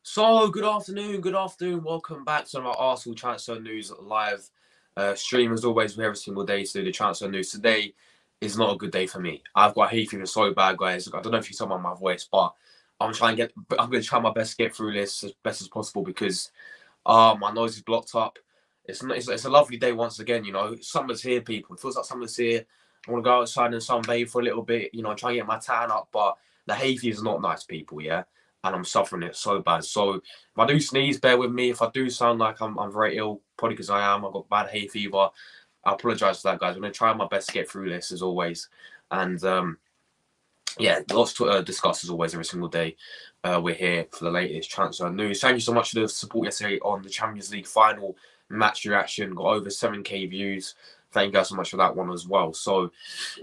So, good afternoon. Welcome back to our Arsenal Transfer News live stream. As always, we every single day to do the transfer news. Today is not a good day for me. I've got hay fever so bad, guys. I don't know if you saw my voice, but I'm going to try my best to get through this as best as possible because my nose is blocked up. It's a lovely day once again, you know. Summer's here, people. It feels like summer's here. I want to go outside and sunbathe for a little bit, you know, try and get my tan up, but the hay fever is not nice, people, yeah? And I'm suffering it so bad. So if I do sneeze, bear with me. If I do sound like I'm very ill, probably because I am. I've got bad hay fever. I apologise for that, guys. I'm going to try my best to get through this, as always. And, yeah, lots to discuss, as always, every single day. We're here for the latest transfer news. Thank you so much for the support yesterday on the Champions League final match reaction. Got over 7K views. Thank you guys so much for that one as well. So,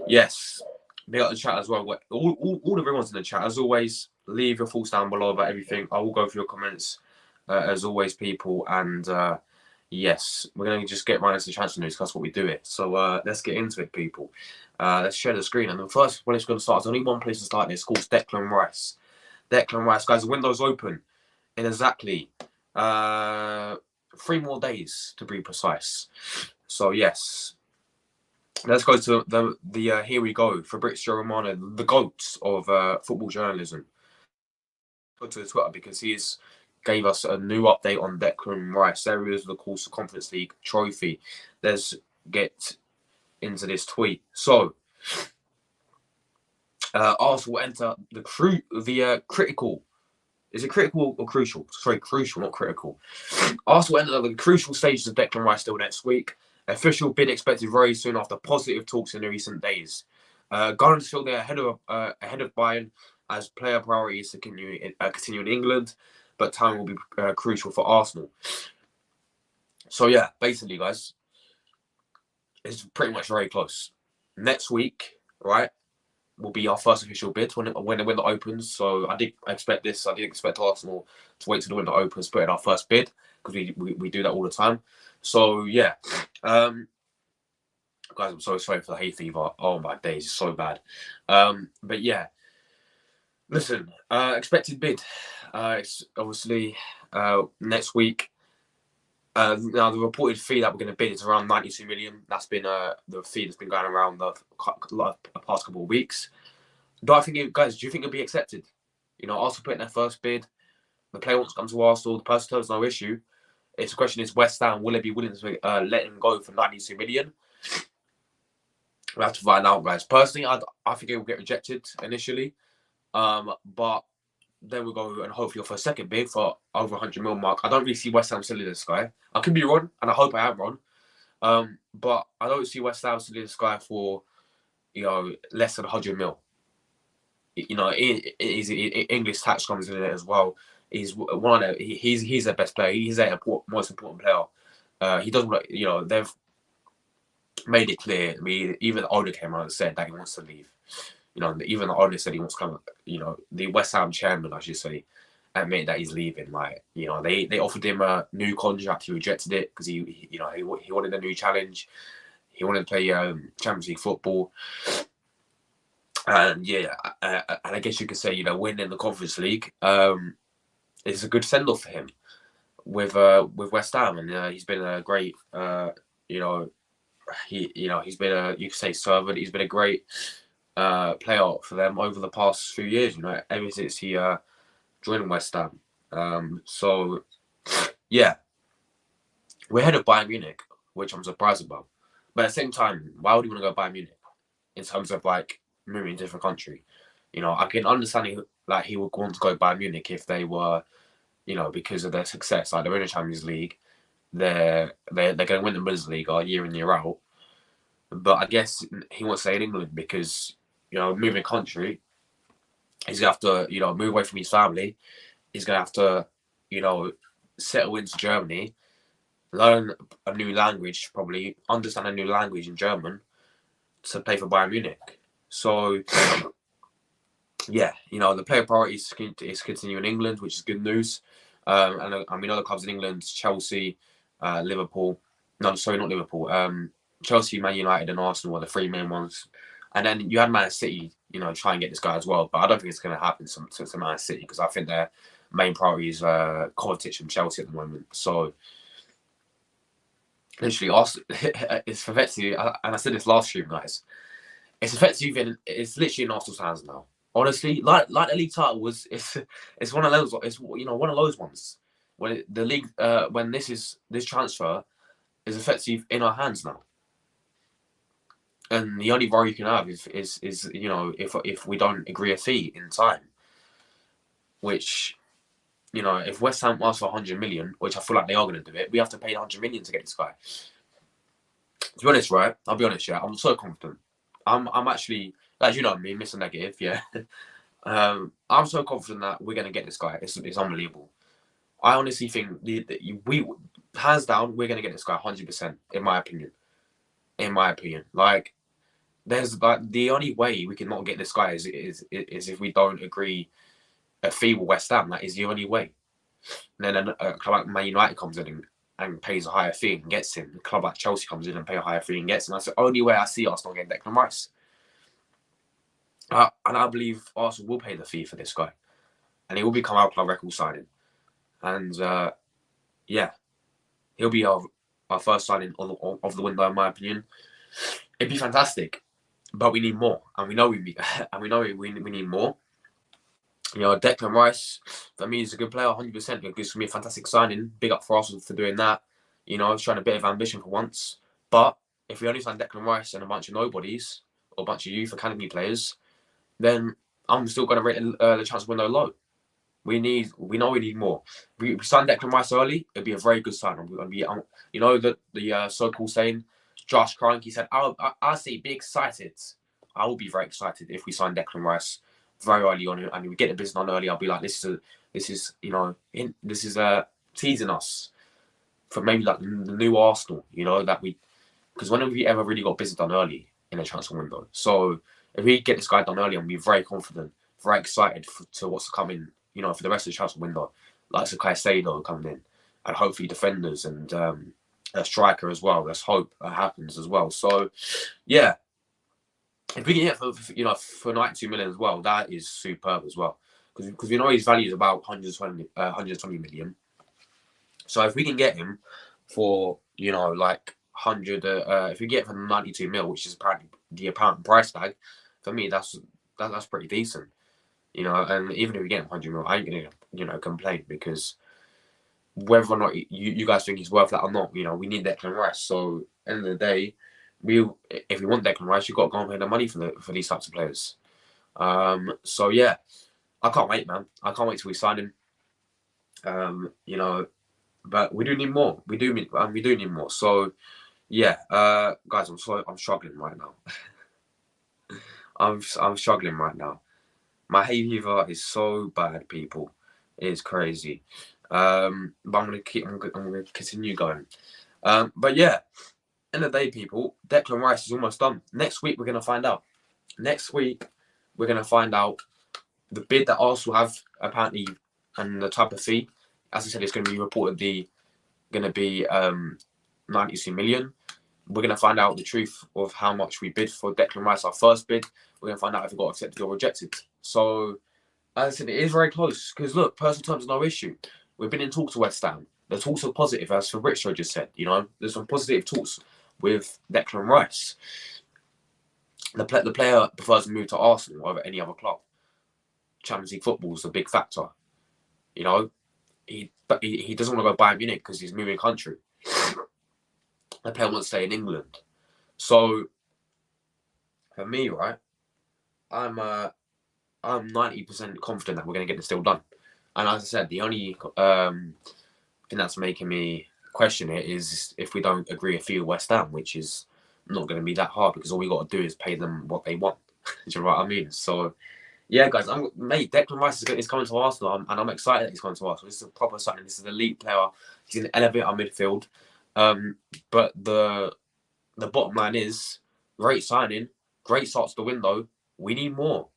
yes, big up the chat as well. All everyone's in the chat, as always. Leave your thoughts down below about everything. I will go through your comments, as always, people. And, yes, we're going to just get right into the transfer news. That's what we do it. So, let's get into it, people. Let's share the screen. And the first one is going to start. There's only one place to start. And it's called Declan Rice. Declan Rice, guys, the window's open in exactly 3 more days, to be precise. So, yes. Let's go to the here we go, Fabrizio Romano, the GOAT of football journalism. Go to Twitter because he's gave us a new update on Declan Rice. There he is, of course, the Conference League trophy. Let's get into this tweet. So, Arsenal enter the critical. Is it critical or crucial? Sorry, crucial, not critical. Arsenal enter the crucial stages of Declan Rice still next week. Official bid expected very soon after positive talks in the recent days. Gunners feel they're ahead of Bayern as player priorities to continue in England, but time will be crucial for Arsenal. So yeah, basically, guys, it's pretty much very close. Next week, right, will be our first official bid when the window opens. So I did expect this. I did expect Arsenal to wait till the window opens, put in our first bid because we do that all the time. So yeah, guys, I'm so sorry for the hay fever. Oh my days, it's so bad. But yeah, listen, expected bid. It's obviously next week. Now the reported fee that we're going to bid is around 92 million. That's been the fee that's been going around the past couple of weeks. Do you think it'll be accepted? You know, Arsenal put in their first bid. The player wants to come to Arsenal. The person tells no issue. It's a question is West Ham, will they be willing to let him go for 92 million? We have to find out, guys. Personally, I think it will get rejected initially. But then we'll go and hopefully offer a second bid for over 100 mil mark. I don't really see West Ham selling this guy. I could be wrong, and I hope I am wrong. But I don't see West Ham selling this guy for, you know, less than 100 mil. You know, English tax comes in it as well. He's one of he's their best player. He's their most important player. He doesn't, you know, they've made it clear. I mean, even the owner came out and said that he wants to leave. You know, even the owner said he wants to come. You know, the West Ham chairman, I should say, admit that he's leaving. Like, you know, they offered him a new contract. He rejected it because he wanted a new challenge. He wanted to play Champions League football. And yeah, and I guess you could say, you know, winning the Conference League is a good send off for him with West Ham, and he's been a great you know, he's been a, you could say, servant. He's been a great player for them over the past few years. You know, ever since he joined West Ham. So yeah, we're ahead of Bayern Munich, which I'm surprised about. But at the same time, why would you want to go Bayern Munich in terms of like moving to a different country? You know, I can understand he would want to go Bayern Munich if they were, you know, because of their success. Like, they're in the Champions League, they're going to win the Bundesliga year in, year out. But I guess he wants to stay in England because, you know, moving country, he's going to have to, you know, move away from his family. He's going to have to, you know, settle into Germany, learn a new language, probably understand a new language in German to play for Bayern Munich. So, yeah, you know, the player priority is continue in England, which is good news. And we know the clubs in England: Chelsea, Liverpool. No, sorry, not Liverpool. Chelsea, Man United, and Arsenal are the three main ones. And then you had Man City, you know, try and get this guy as well. But I don't think it's going to happen to Man City because I think their main priority is Kovacic and Chelsea at the moment. So, literally, it's effectively, and I said this last stream, guys, it's literally in Arsenal's hands now. Honestly, like the league title was, it's one of those, it's, you know, one of those ones when the league, when this transfer is effectively in our hands now. And the only worry you can have is you know, if we don't agree a fee in time, which, you know, if West Ham asks for 100 million, which I feel like they are going to do it, we have to pay 100 million to get this guy. To be honest, right? I'll be honest, yeah. I'm so confident. I'm actually, as you know, me, Mr. Negative, yeah. I'm so confident that we're going to get this guy. It's unbelievable. I honestly think we hands down, we're going to get this guy 100%. In my opinion, like, there's like, the only way we can not get this guy is if we don't agree a fee with West Ham. That is the only way. And then a club like Man United comes in and pays a higher fee and gets him. A club like Chelsea comes in and pays a higher fee and gets him. That's the only way I see Arsenal getting Declan Rice. And I believe Arsenal will pay the fee for this guy, and he will become our club record signing. And yeah, he'll be our first signing of the window, in my opinion. It'd be fantastic, but we need more, and we know we need more. You know, Declan Rice, for me, is a good player, 100%. It's going to be a fantastic signing. Big up for Arsenal for doing that. You know, showing a bit of ambition for once. But if we only sign Declan Rice and a bunch of nobodies or a bunch of youth academy players, then I'm still going to rate the transfer window low. We know we need more. We sign Declan Rice early, it'd be a very good sign. You know, the so-called saying, Josh Kroenke said, I'll say be excited. I will be very excited if we sign Declan Rice very early on, and we get the business on early. I'll be like, this is teasing us for maybe like the new Arsenal. You know, that because when have we ever really got business done early in a transfer window? So if we get this guy done early, I'm be very confident, very excited to what's coming. You know, for the rest of the transfer window, like Caicedo coming in, and hopefully defenders and a striker as well. Let's hope that happens as well. So yeah. If we can get for 92 million as well, that is superb as well. Because we know his value is about 120 million. So if we can get him for, you know, like 100, if we get him for 92 mil, which is apparently the apparent price tag, for me that's pretty decent. You know, and even if we get him 100 mil, I ain't gonna, you know, complain, because whether or not you guys think he's worth that or not, you know, we need Declan Rice. So end of the day, if we want Declan Rice, you've got to go and pay the money for these types of players. So yeah, I can't wait, man. I can't wait till we sign him. You know, but we do need more. We do need more. So yeah, guys, I'm struggling right now. I'm struggling right now. My hay fever is so bad, people. It is crazy. But I'm gonna continue going. But yeah. End of the day, people, Declan Rice is almost done. Next week, we're going to find out. Next week, we're going to find out the bid that Arsenal have apparently and the type of fee. As I said, it's going to be reportedly going to be 92 million. We're going to find out the truth of how much we bid for Declan Rice, our first bid. We're going to find out if it got accepted or rejected. So, as I said, it is very close. Because, look, personal terms are no issue. We've been in talks with West Ham. The talks are positive, as Fabrizio just said. You know, there's some positive talks with Declan Rice. The player prefers to move to Arsenal over any other club. Champions League football is a big factor. You know, he doesn't want to go Bayern Munich because he's moving country. The player wants to stay in England. So, for me, right, I'm 90% confident that we're going to get this deal done. And as I said, the only thing that's making me question it is if we don't agree a fee with West Ham, which is not going to be that hard because all we got to do is pay them what they want. Do you know what I mean? So, yeah, guys, Declan Rice is coming to Arsenal, and I'm excited that he's coming to Arsenal. This is a proper signing. This is an elite player. He's going to elevate our midfield. But the bottom line is, great signing, great starts to the window. We need more.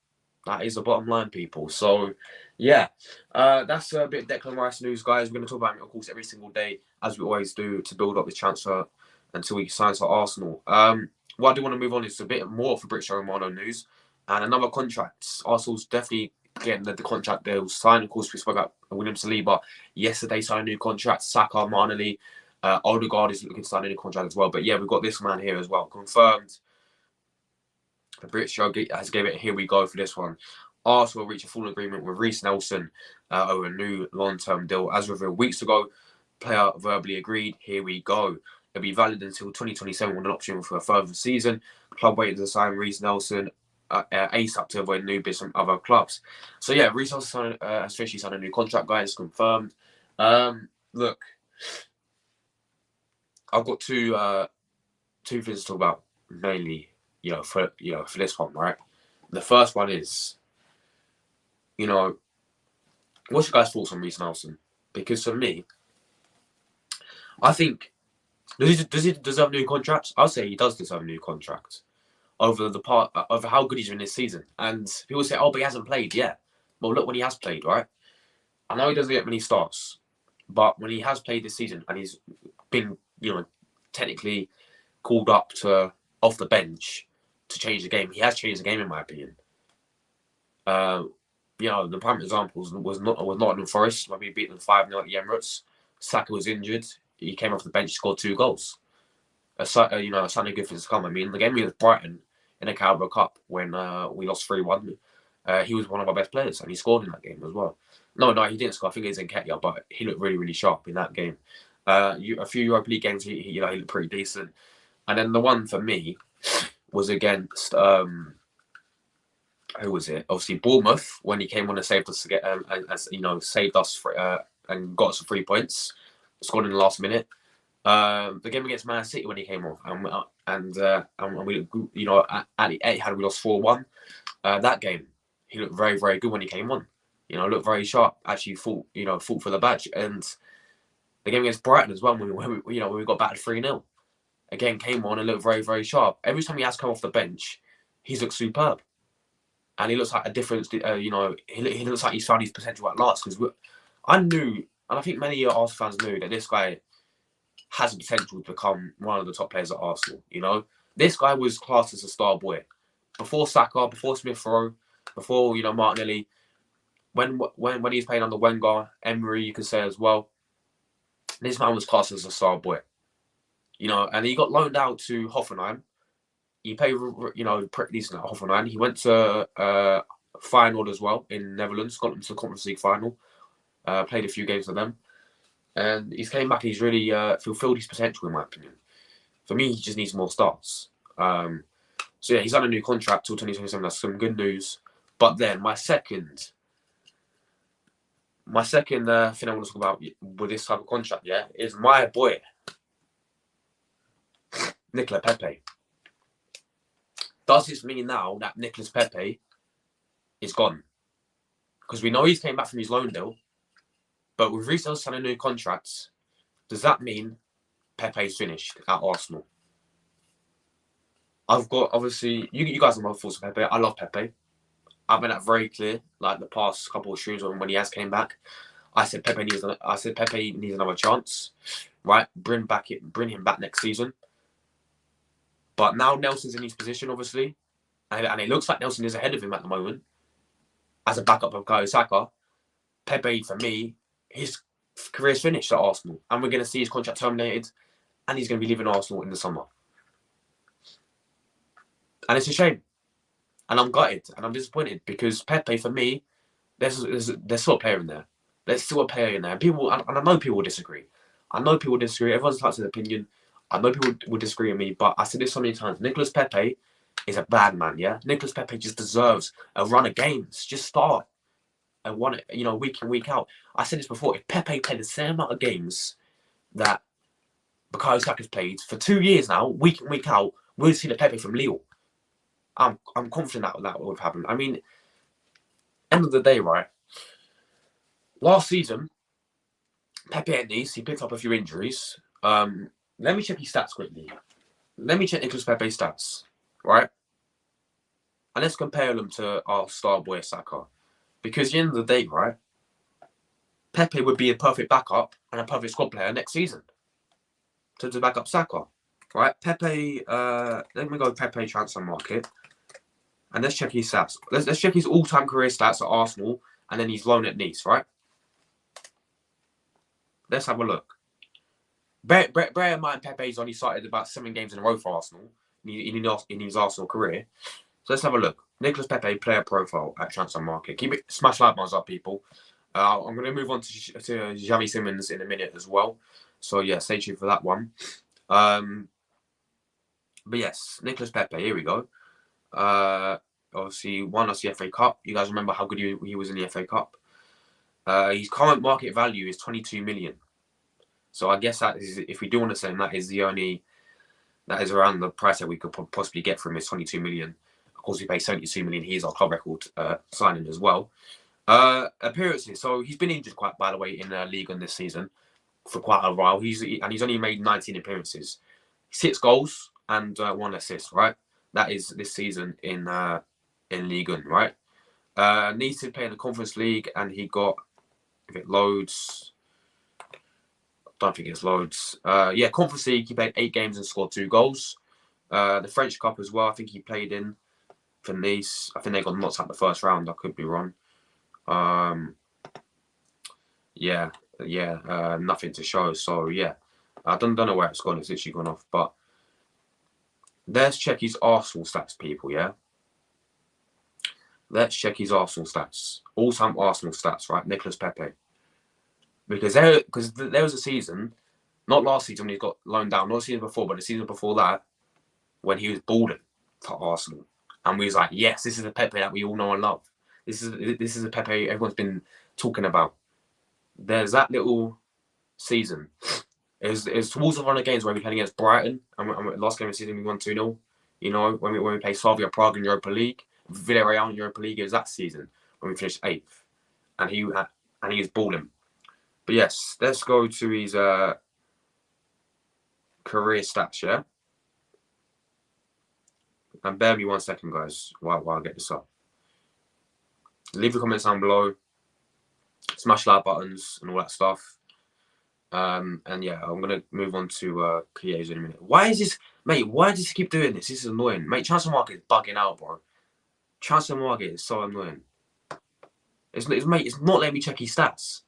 That is the bottom line, people. So, yeah, that's a bit of Declan Rice news, guys. We're going to talk about it, of course, every single day, as we always do, to build up the transfer until he signs for Arsenal. What I do want to move on is a bit more Fabrizio Romano news and another contract. Arsenal's definitely getting the contract they'll sign. Of course, we spoke about William Saliba yesterday, signed a new contract. Saka, Martinelli, Odegaard is looking to sign a new contract as well. But yeah, we've got this man here as well, confirmed. Fabrizio has gave it. Here we go for this one. Arsenal reach a full agreement with Reiss Nelson over a new long-term deal. As revealed weeks ago, player verbally agreed. Here we go. It'll be valid until 2027 with an option for a further season. Club waiting to sign Reiss Nelson ASAP to avoid new bids from other clubs. So yeah, Reiss Nelson has officially signed a new contract, guys. Confirmed. Look, I've got two things to talk about mainly. For this one, right? The first one is, what's your guys' thoughts on Reiss Nelson? Because for me, I think does he deserve a new contract? I'll say he does deserve a new contract over how good he's been this season. And people say, "Oh, but he hasn't played." Yeah, well, look when he has played, right? I know he doesn't get many starts, but when he has played this season and he's been, technically called up to off the bench to change the game, he has changed the game in my opinion. The prime examples was Nottingham Forest when we beat them 5-0 at the Emirates. Saka was injured. He came off the bench, scored 2 goals. A sign of good things to come. I mean, the game against Brighton in the Carabao Cup when we lost 3-1, he was one of our best players and he scored in that game as well. No, he didn't score. I think it was in Nketiah, but he looked really, really sharp in that game. A few Europa League games, he looked pretty decent. And then the one for me was against who was it? Obviously Bournemouth, when he came on and saved us to get saved us and got us 3 points, scored in the last minute. The game against Man City when he came on, and we, at the Etihad we lost 4-1. That game, he looked very, very good when he came on. Looked very sharp. Actually, fought for the badge. And the game against Brighton as well, when we got battered 3-0. Again, came on and looked very, very sharp. Every time he has come off the bench, he's looked superb. And he looks like a difference. He looks like he's found his potential at last. Because I knew, and I think many Arsenal fans knew, that this guy has the potential to become one of the top players at Arsenal. This guy was classed as a star boy before Saka, before Smith Rowe, before Martinelli. When he's playing under Wenger, Emery, you could say as well. This man was classed as a star boy. And he got loaned out to Hoffenheim. He played, pretty decent at Hoffenheim. He went to Feyenoord as well in Netherlands, got them to the Conference League final. Played a few games with them. And he's came back and he's really fulfilled his potential, in my opinion. For me, he just needs more starts. So, yeah, he's on a new contract till 2027. That's some good news. But then my second thing I want to talk about with this type of contract, is my boy, Nicolas Pepe. Does this mean now that Nicolas Pepe is gone? Because we know he's came back from his loan deal, but with Reiss Nelson signing new contracts, does that mean Pepe's finished at Arsenal? I've got, obviously, you guys know my thoughts on Pepe. I love Pepe. I've been that very clear. Like the past couple of streams when he has came back, I said Pepe needs another chance, right? Bring him back next season. But now Nelson's in his position, obviously, and it looks like Nelson is ahead of him at the moment as a backup of Bukayo Saka. Pepe, for me, his career's finished at Arsenal, and we're going to see his contract terminated, and he's going to be leaving Arsenal in the summer. And it's a shame. And I'm gutted, and I'm disappointed, because Pepe, for me, there's still a player in there. There's still a player in there. People, and I know people will disagree. Everyone's entitled to their opinion. I know people will disagree with me, but I said this so many times. Nicolas Pepe is a bad man, yeah? Nicolas Pepe just deserves a run of games. Just start and won it, week in, week out. I said this before. If Pepe played the same amount of games that Bukayo Saka's played for 2 years now, week in, week out, we'll see the Pepe from Lille. I'm confident that would have happened. I mean, end of the day, right? Last season, Pepe at Nice, he picked up a few injuries. Let me check his stats quickly. Let me check Nicolas Pepe's stats, right? And let's compare them to our star boy Saka. Because at the end of the day, right, Pepe would be a perfect backup and a perfect squad player next season to back up Saka, right? Pepe, let me go Pepe transfer market. And let's check his stats. Let's check his all-time career stats at Arsenal and then his loan at Nice, right? Let's have a look. Bear in mind, Pepe's only started about 7 games in a row for Arsenal in his Arsenal career. So let's have a look. Nicolas Pepe, player profile at transfer market. Keep it, smash like buttons up, people. I'm going to move on to Xavi Simons in a minute as well. So yeah, stay tuned for that one. But yes, Nicolas Pepe, here we go. Obviously won us the FA Cup. You guys remember how good he was in the FA Cup. His current market value is 22 million. So I guess that is, if we do want to say that is around the price that we could possibly get from his 22 million. Of course, we pay 72 million. He's our club record signing as well. Appearances. So he's been injured by the way, in the league on this season for quite a while. He's only made 19 appearances, 6 goals and 1 assist. Right, that is this season in Ligue 1. Right, needs to play in the Conference League, and he got, if it loads, I don't think it's loads. Yeah, Conference League. He played 8 games and scored 2 goals. The French Cup as well. I think he played in for Nice. I think they got knocked out the first round. I could be wrong. Nothing to show. So yeah, I don't know where it's gone. It's literally gone off. But let's check his Arsenal stats, people. Yeah, let's check his Arsenal stats. All-time Arsenal stats, right? Nicolas Pepe. Because there was a season, not last season when he got loaned down, not the season before, but the season before that, when he was balling for Arsenal, and we was like, yes, this is the Pepe that we all know and love. This is a Pepe everyone's been talking about. There's that little season. It was towards the run of games where we played against Brighton, and last game of the season we won 2-0. You know, when we played Slavia Prague in Europa League, Villarreal in Europa League, it was that season when we finished 8th, and he was balling. But yes, let's go to his career stats, yeah? And bear me 1 second, guys, while I get this up. Leave a comment down below. Smash like buttons and all that stuff. And yeah, I'm going to move on to Caicedo in a minute. Why does he keep doing this? This is annoying. Mate, transfer market is bugging out, bro. Transfer market is so annoying. It's not letting me check his stats.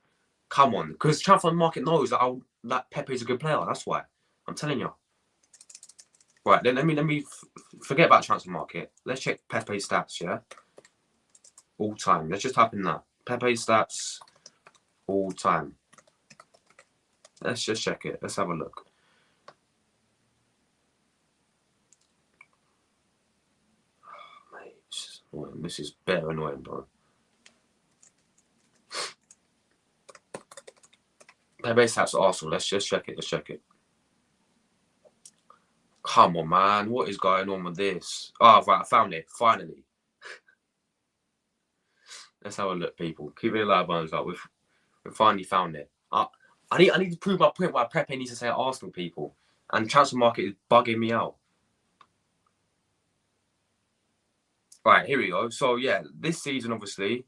Come on. Because transfer market knows that Pepe is a good player. That's why. I'm telling you. Right, then let me forget about transfer market. Let's check Pepe's stats, yeah? All time. Let's just type in that. Pepe's stats, all time. Let's just check it. Let's have a look. Oh, mate, this is better annoying, bro. Pepe's stats at Arsenal. Let's just check it. Let's check it. Come on, man. What is going on with this? Oh, right. I found it. Finally. Let's have a look, people. Keep it alive, buttons up. We've finally found it. I need to prove my point why Pepe needs to stay at Arsenal, people. And transfer market is bugging me out. Right, here we go. So yeah, this season obviously,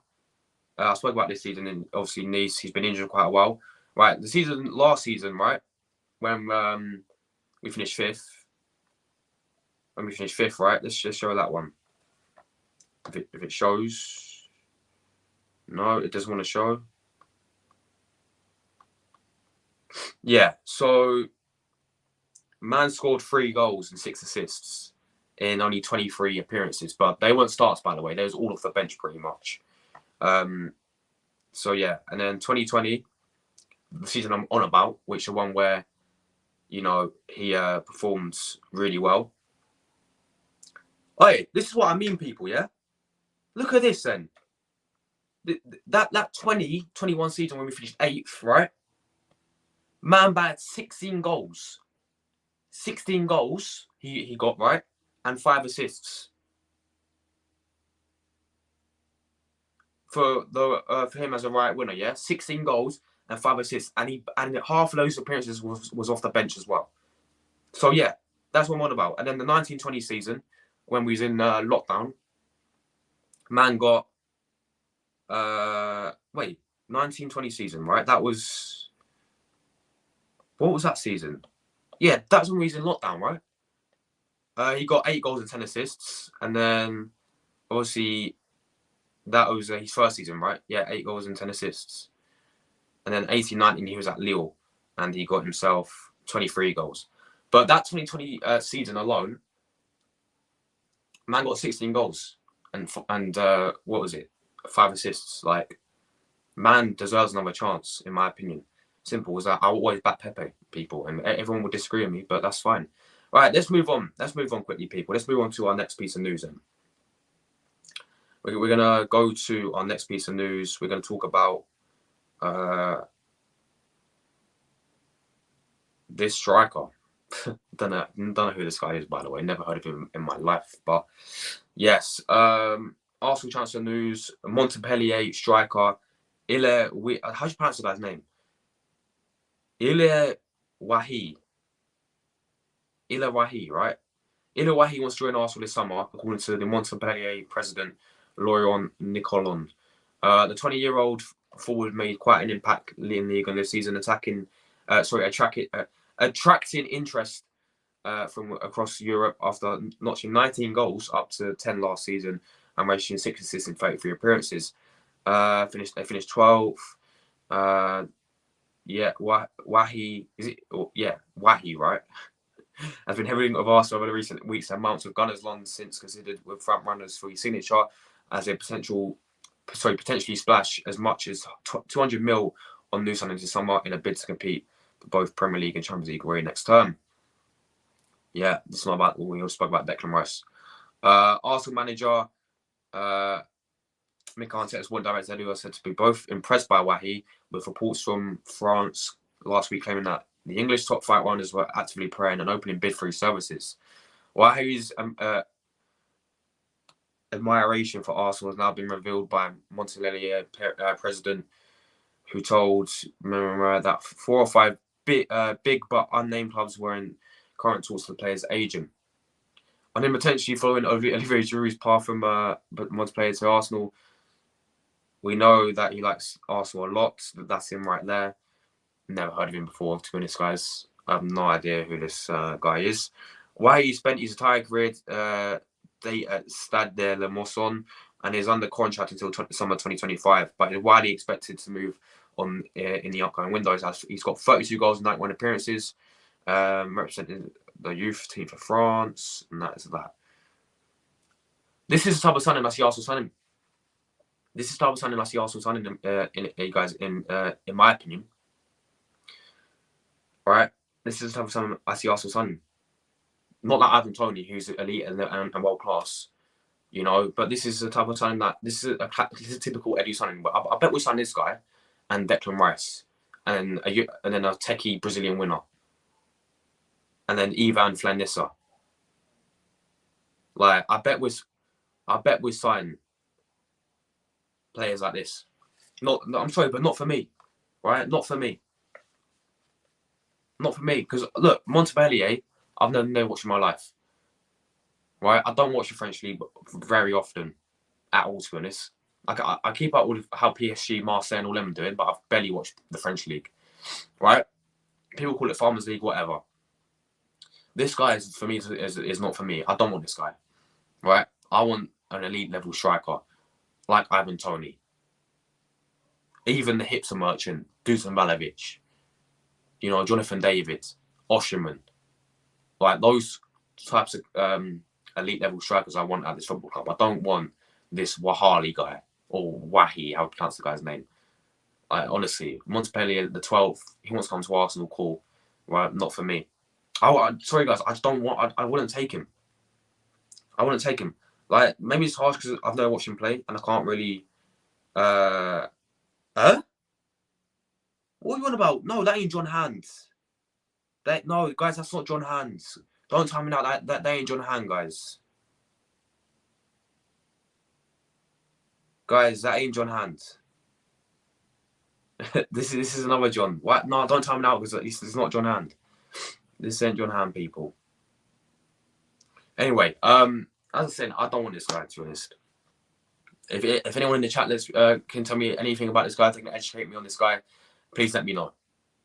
I spoke about this season in obviously Nice. He's been injured quite a while. Right, last season, right, when we finished fifth. When we finished fifth, right? Let's just show that one. If it shows, no, it doesn't want to show. Yeah, so man scored 3 goals and 6 assists in only 23 appearances, but they weren't starts, by the way. They was all off the bench pretty much. So yeah, and then 2020, the season I'm on about, which is the one where, you know, he performed really well. Hey, this is what I mean, people, yeah? Look at this then. That 2021 season when we finished 8th, right? Man batted 16 goals. 16 goals he got, right? And 5 assists. For him as a right winner, yeah? 16 goals and 5 assists. And half of those appearances was off the bench as well. So yeah, that's what I'm on about. And then the 1920 season, when we was in lockdown, man got 1920 season, right? That was, what was that season? Yeah, that's when we was in lockdown, right? He got 8 goals and 10 assists, and then obviously that was his first season, right? Yeah, 8 goals and 10 assists. And then 18-19 he was at Lille, and he got himself 23 goals. But that 2020 season alone, man got 16 goals and what was it? 5 assists. Like, man deserves another chance, in my opinion. Simple as that. I always back Pepe, people, and everyone will disagree with me, but that's fine. Right, let's move on. Let's move on quickly, people. Let's move on to our next piece of news then. We're going to go to our next piece of news. We're going to talk about this striker. Don't know who this guy is, by the way. Never heard of him in my life. But yes, Arsenal transfer news. Montpellier striker Elye Wahi. How do you pronounce the guy's name? Elye Wahi. Elye Wahi, right? Elye Wahi wants to join Arsenal this summer, according to the Montpellier president, Laurent Nicolon. The 20-year-old forward made quite an impact in the league on this season, attracting interest from across Europe after notching 19 goals up to 10 last season and registering 6 assists in 33 appearances. They finished 12th. Wahi, is it? Yeah, Wahi, right? Has been heralding of Arsenal over the recent weeks and months, with Gunners long since considered with front runners for his signature as a potentially splash as much as 200 mil on new signings this summer in a bid to compete for both Premier League and Champions League away next term. Yeah, this is not about, we also spoke about Declan Rice. Arsenal manager Mikel Arteta's one director who was said to be both impressed by Wahi, with reports from France last week claiming that the English top 5 runners were actively preparing an opening bid for his services. Wahi's admiration for Arsenal has now been revealed by Montpellier president, who told that 4 or 5 big but unnamed clubs were in current talks for the player's agent. And then potentially following Olivier Giroud's path from Montpellier to Arsenal, we know that he likes Arsenal a lot. That's him right there. Never heard of him before, to be honest, guys. I have no idea who this guy is. Why he spent his entire career at Stade de la Mosson and is under contract until summer 2025, but is widely expected to move on in the upcoming windows. He's got 32 goals and 91 appearances, representing the youth team for France, and that is that. This is the type of signing I see Arsenal signing. This is the type of signing I see Arsenal signing, guys, in my opinion. Right? This is the type of signing I see Arsenal signing. Not like Ivan Toney, who's elite and world class, you know, but this is the type of signing that this is a typical Edu signing. But I bet we sign this guy and Declan Rice and then a techie Brazilian winner. And then Ivan Flanissa. Like, I bet we sign players like this. I'm sorry, but not for me. Right? Not for me. Not for me. Because look, Montpellier, I've never watched in my life. right? I don't watch the French league very often at all, to be honest. I keep up with how PSG, Marseille, and all them doing, but I've barely watched the French league, right? People call it Farmers League, whatever. This guy is for me is not for me. I don't want this guy, right? I want an elite level striker like Ivan Toney, even the Hipster merchant, Dusan Malevic, you know, Jonathan David, Osherman, like those types of elite level strikers I want at this football club. I don't want this Wahali guy or Wahi, how to pronounce the guy's name. Honestly, Montpellier, the 12th, he wants to come to Arsenal, cool. Right, not for me. Sorry guys, I just don't want. I wouldn't take him. I wouldn't take him. Like maybe it's harsh because I've never watched him play and I can't really. Huh? What are you on about? No, that ain't John Hands. No, guys, that's not John Hands. Don't tell me now that ain't John Hand, guys. Guys, that ain't John Hand. this is another John. What? No, don't tell me now because this is not John Hand. This ain't John Hand, people. Anyway, as I said, I don't want this guy, to be honest. If anyone in the chat can tell me anything about this guy, they can educate me on this guy, please let me know.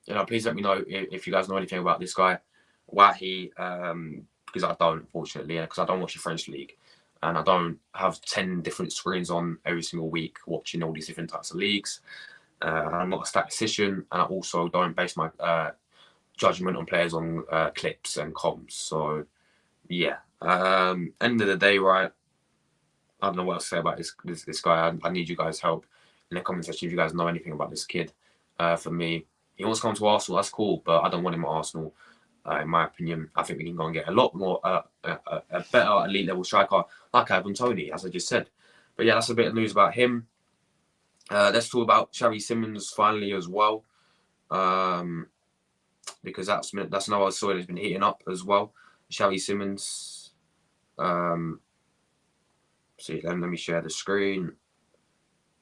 You know, please let me know if you guys know anything about this guy, Wahi, because I don't, unfortunately, because I don't watch the French league, and I don't have 10 different screens on every single week watching all these different types of leagues. I'm not a statistician, and I also don't base my judgment on players on clips and comms. So, yeah. End of the day, right? I don't know what else to say about this guy. I need you guys' help in the comment section if you guys know anything about this kid. For me, he wants to come to Arsenal. That's cool, but I don't want him at Arsenal. In my opinion, I think we can go and get a lot more, a better elite level striker like Ivan Toney, as I just said. But yeah, that's a bit of news about him. Let's talk about Xavi Simons finally as well, because that's another story that's been heating up as well. Xavi Simons. See, let me share the screen.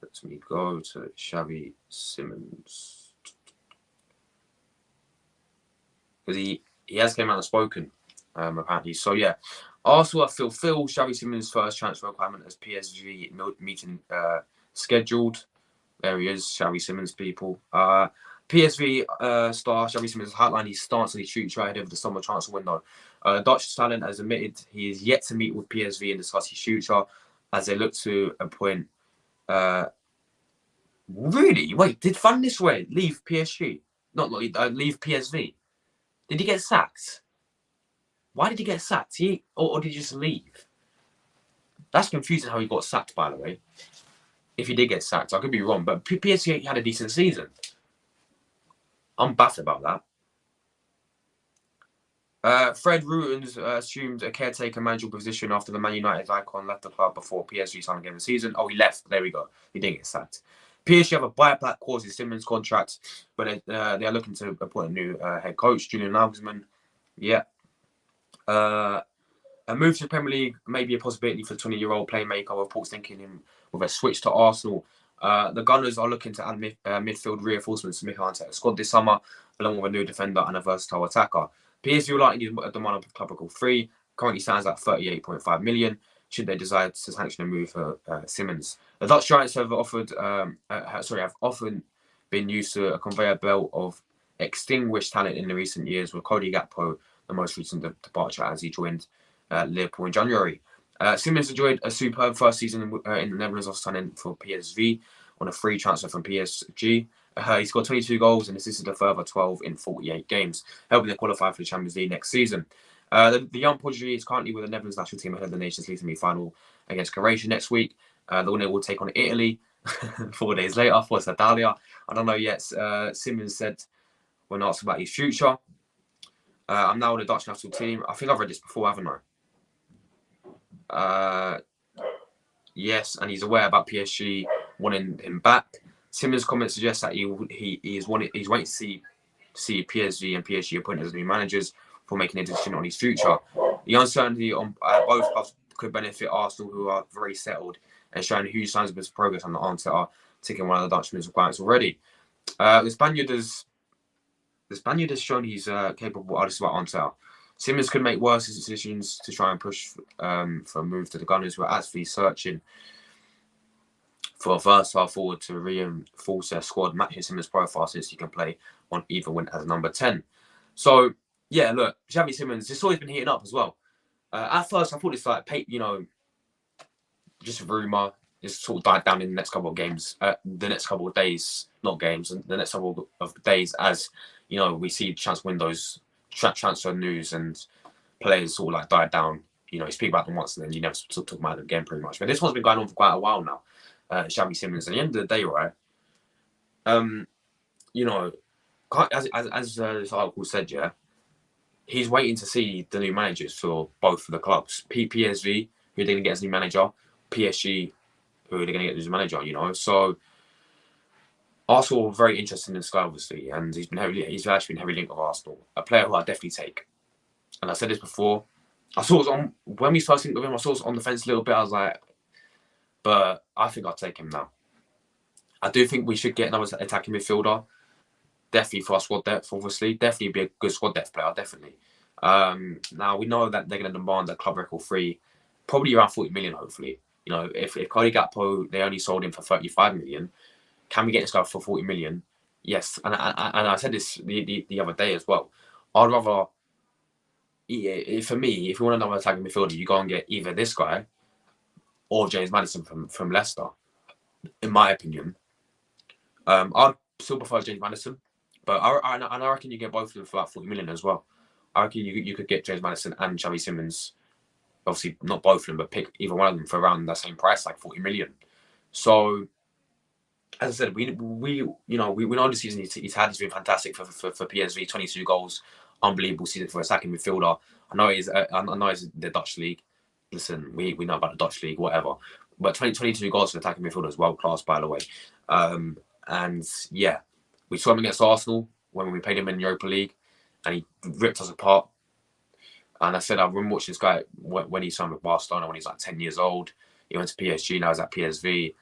Let me go to Xavi Simons because he has came out and spoken apparently. So yeah, Arsenal have fulfilled Xavi Simons' first transfer requirement as PSG meeting scheduled. There he is, Xavi Simons, people. PSV star Xavi Simons has outlined his stance on his future ahead of the summer transfer window. Dutch talent has admitted he is yet to meet with PSV and discuss his future as they look to appoint. Really? Wait, did Van Nistelrooy leave PSG? Not leave PSV. Did he get sacked? Why did he get sacked? Or did he just leave? That's confusing how he got sacked, by the way. If he did get sacked, I could be wrong, but PSG had a decent season. I'm baffled about that. Fred Ruten's assumed a caretaker managerial position after the Man United icon left the club before PSG signed again the season. Oh, he left. There we go. He didn't get sacked. PSG have a buyback clause in Simons' contract, but they are looking to appoint a new head coach, Julian Nagelsmann. Yeah. A move to the Premier League may be a possibility for the 20-year-old playmaker, reports linking him with a switch to Arsenal. The Gunners are looking to add midfield reinforcements to Mikel Arteta's squad this summer, along with a new defender and a versatile attacker. PSG will likely demand of club record 3, currently stands at 38.5 million, should they decide to sanction a move for Simons. The Dutch Giants have often been used to a conveyor belt of extinguished talent in the recent years, with Cody Gakpo the most recent departure as he joined Liverpool in January. Simons enjoyed a superb first season in the Netherlands of signing for PSV on a free transfer from PSG. He scored 22 goals and assisted a further 12 in 48 games, helping them qualify for the Champions League next season. The young Portuguese is currently with the Netherlands national team ahead of the Nations League semi-final against Croatia next week. The winner will take on Italy 4 days later for Italia. I don't know yet. Simons said when asked about his future, I'm now on the Dutch national team. I think I've read this before, haven't I? Yes, and he's aware about PSG wanting him back. Simons' comments suggest that he's waiting to see PSG and PSG appointed as new managers for making a decision on his future. The uncertainty on both clubs could benefit Arsenal, who are very settled and showing huge signs of progress on the Arteta, ticking one of the Dutchman's requirements already. The Spaniard has shown he's capable. This is about Arteta. Simons could make worse decisions to try and push for a move to the Gunners, who are actually searching for a versatile forward to reinforce their squad, matching Simons' profile since he can play on either wing as number 10. So, yeah, look, Xavi Simons, it's always been heating up as well. At first, I thought it's like, just a rumour. It's sort of died down in the next couple of games, the next couple of days, not games, the next couple of days as, we see transfer windows, transfer news and players sort of like died down. You speak about them once and then you never talk about them again pretty much. But this one's been going on for quite a while now. Xavi Simons. At the end of the day, right? As this article said, yeah, he's waiting to see the new managers for both of the clubs. PSV, who they're going to get as new manager, PSG, who they're going to get as new manager. So Arsenal are very interested in this guy, obviously, and he's actually been heavily linked with Arsenal. A player who I definitely take. And I said this before. I saw it on when we first linked with him. I saw it on the fence a little bit. I was like, but I think I'll take him now. I do think we should get another attacking midfielder. Definitely for our squad depth, obviously. Definitely be a good squad depth player, definitely. Now, we know that they're going to demand a club record free, probably around 40 million, hopefully. If Cody Gakpo, they only sold him for 35 million, can we get this guy for 40 million? Yes. And I said this the other day as well. I'd rather, for me, if you want another attacking midfielder, you go and get either this guy or James Maddison from Leicester, in my opinion. I'd still prefer James Maddison, but I reckon you get both of them for about 40 million as well. I reckon you could get James Maddison and Xavi Simons, obviously not both of them, but pick either one of them for around that same price, like 40 million. So, as I said, we know the season he's had. He's been fantastic for PSV, 22 goals, unbelievable season for a attacking midfielder. I know it's the Dutch league. Listen, we know about the Dutch league, whatever. But 22 goals for attacking midfielder is world class, by the way. And yeah, we saw him against Arsenal when we played him in the Europa League, and he ripped us apart. And I said, I remember watching this guy when he signed with Barcelona when he's like 10 years old. He went to PSG, now he's at PSV.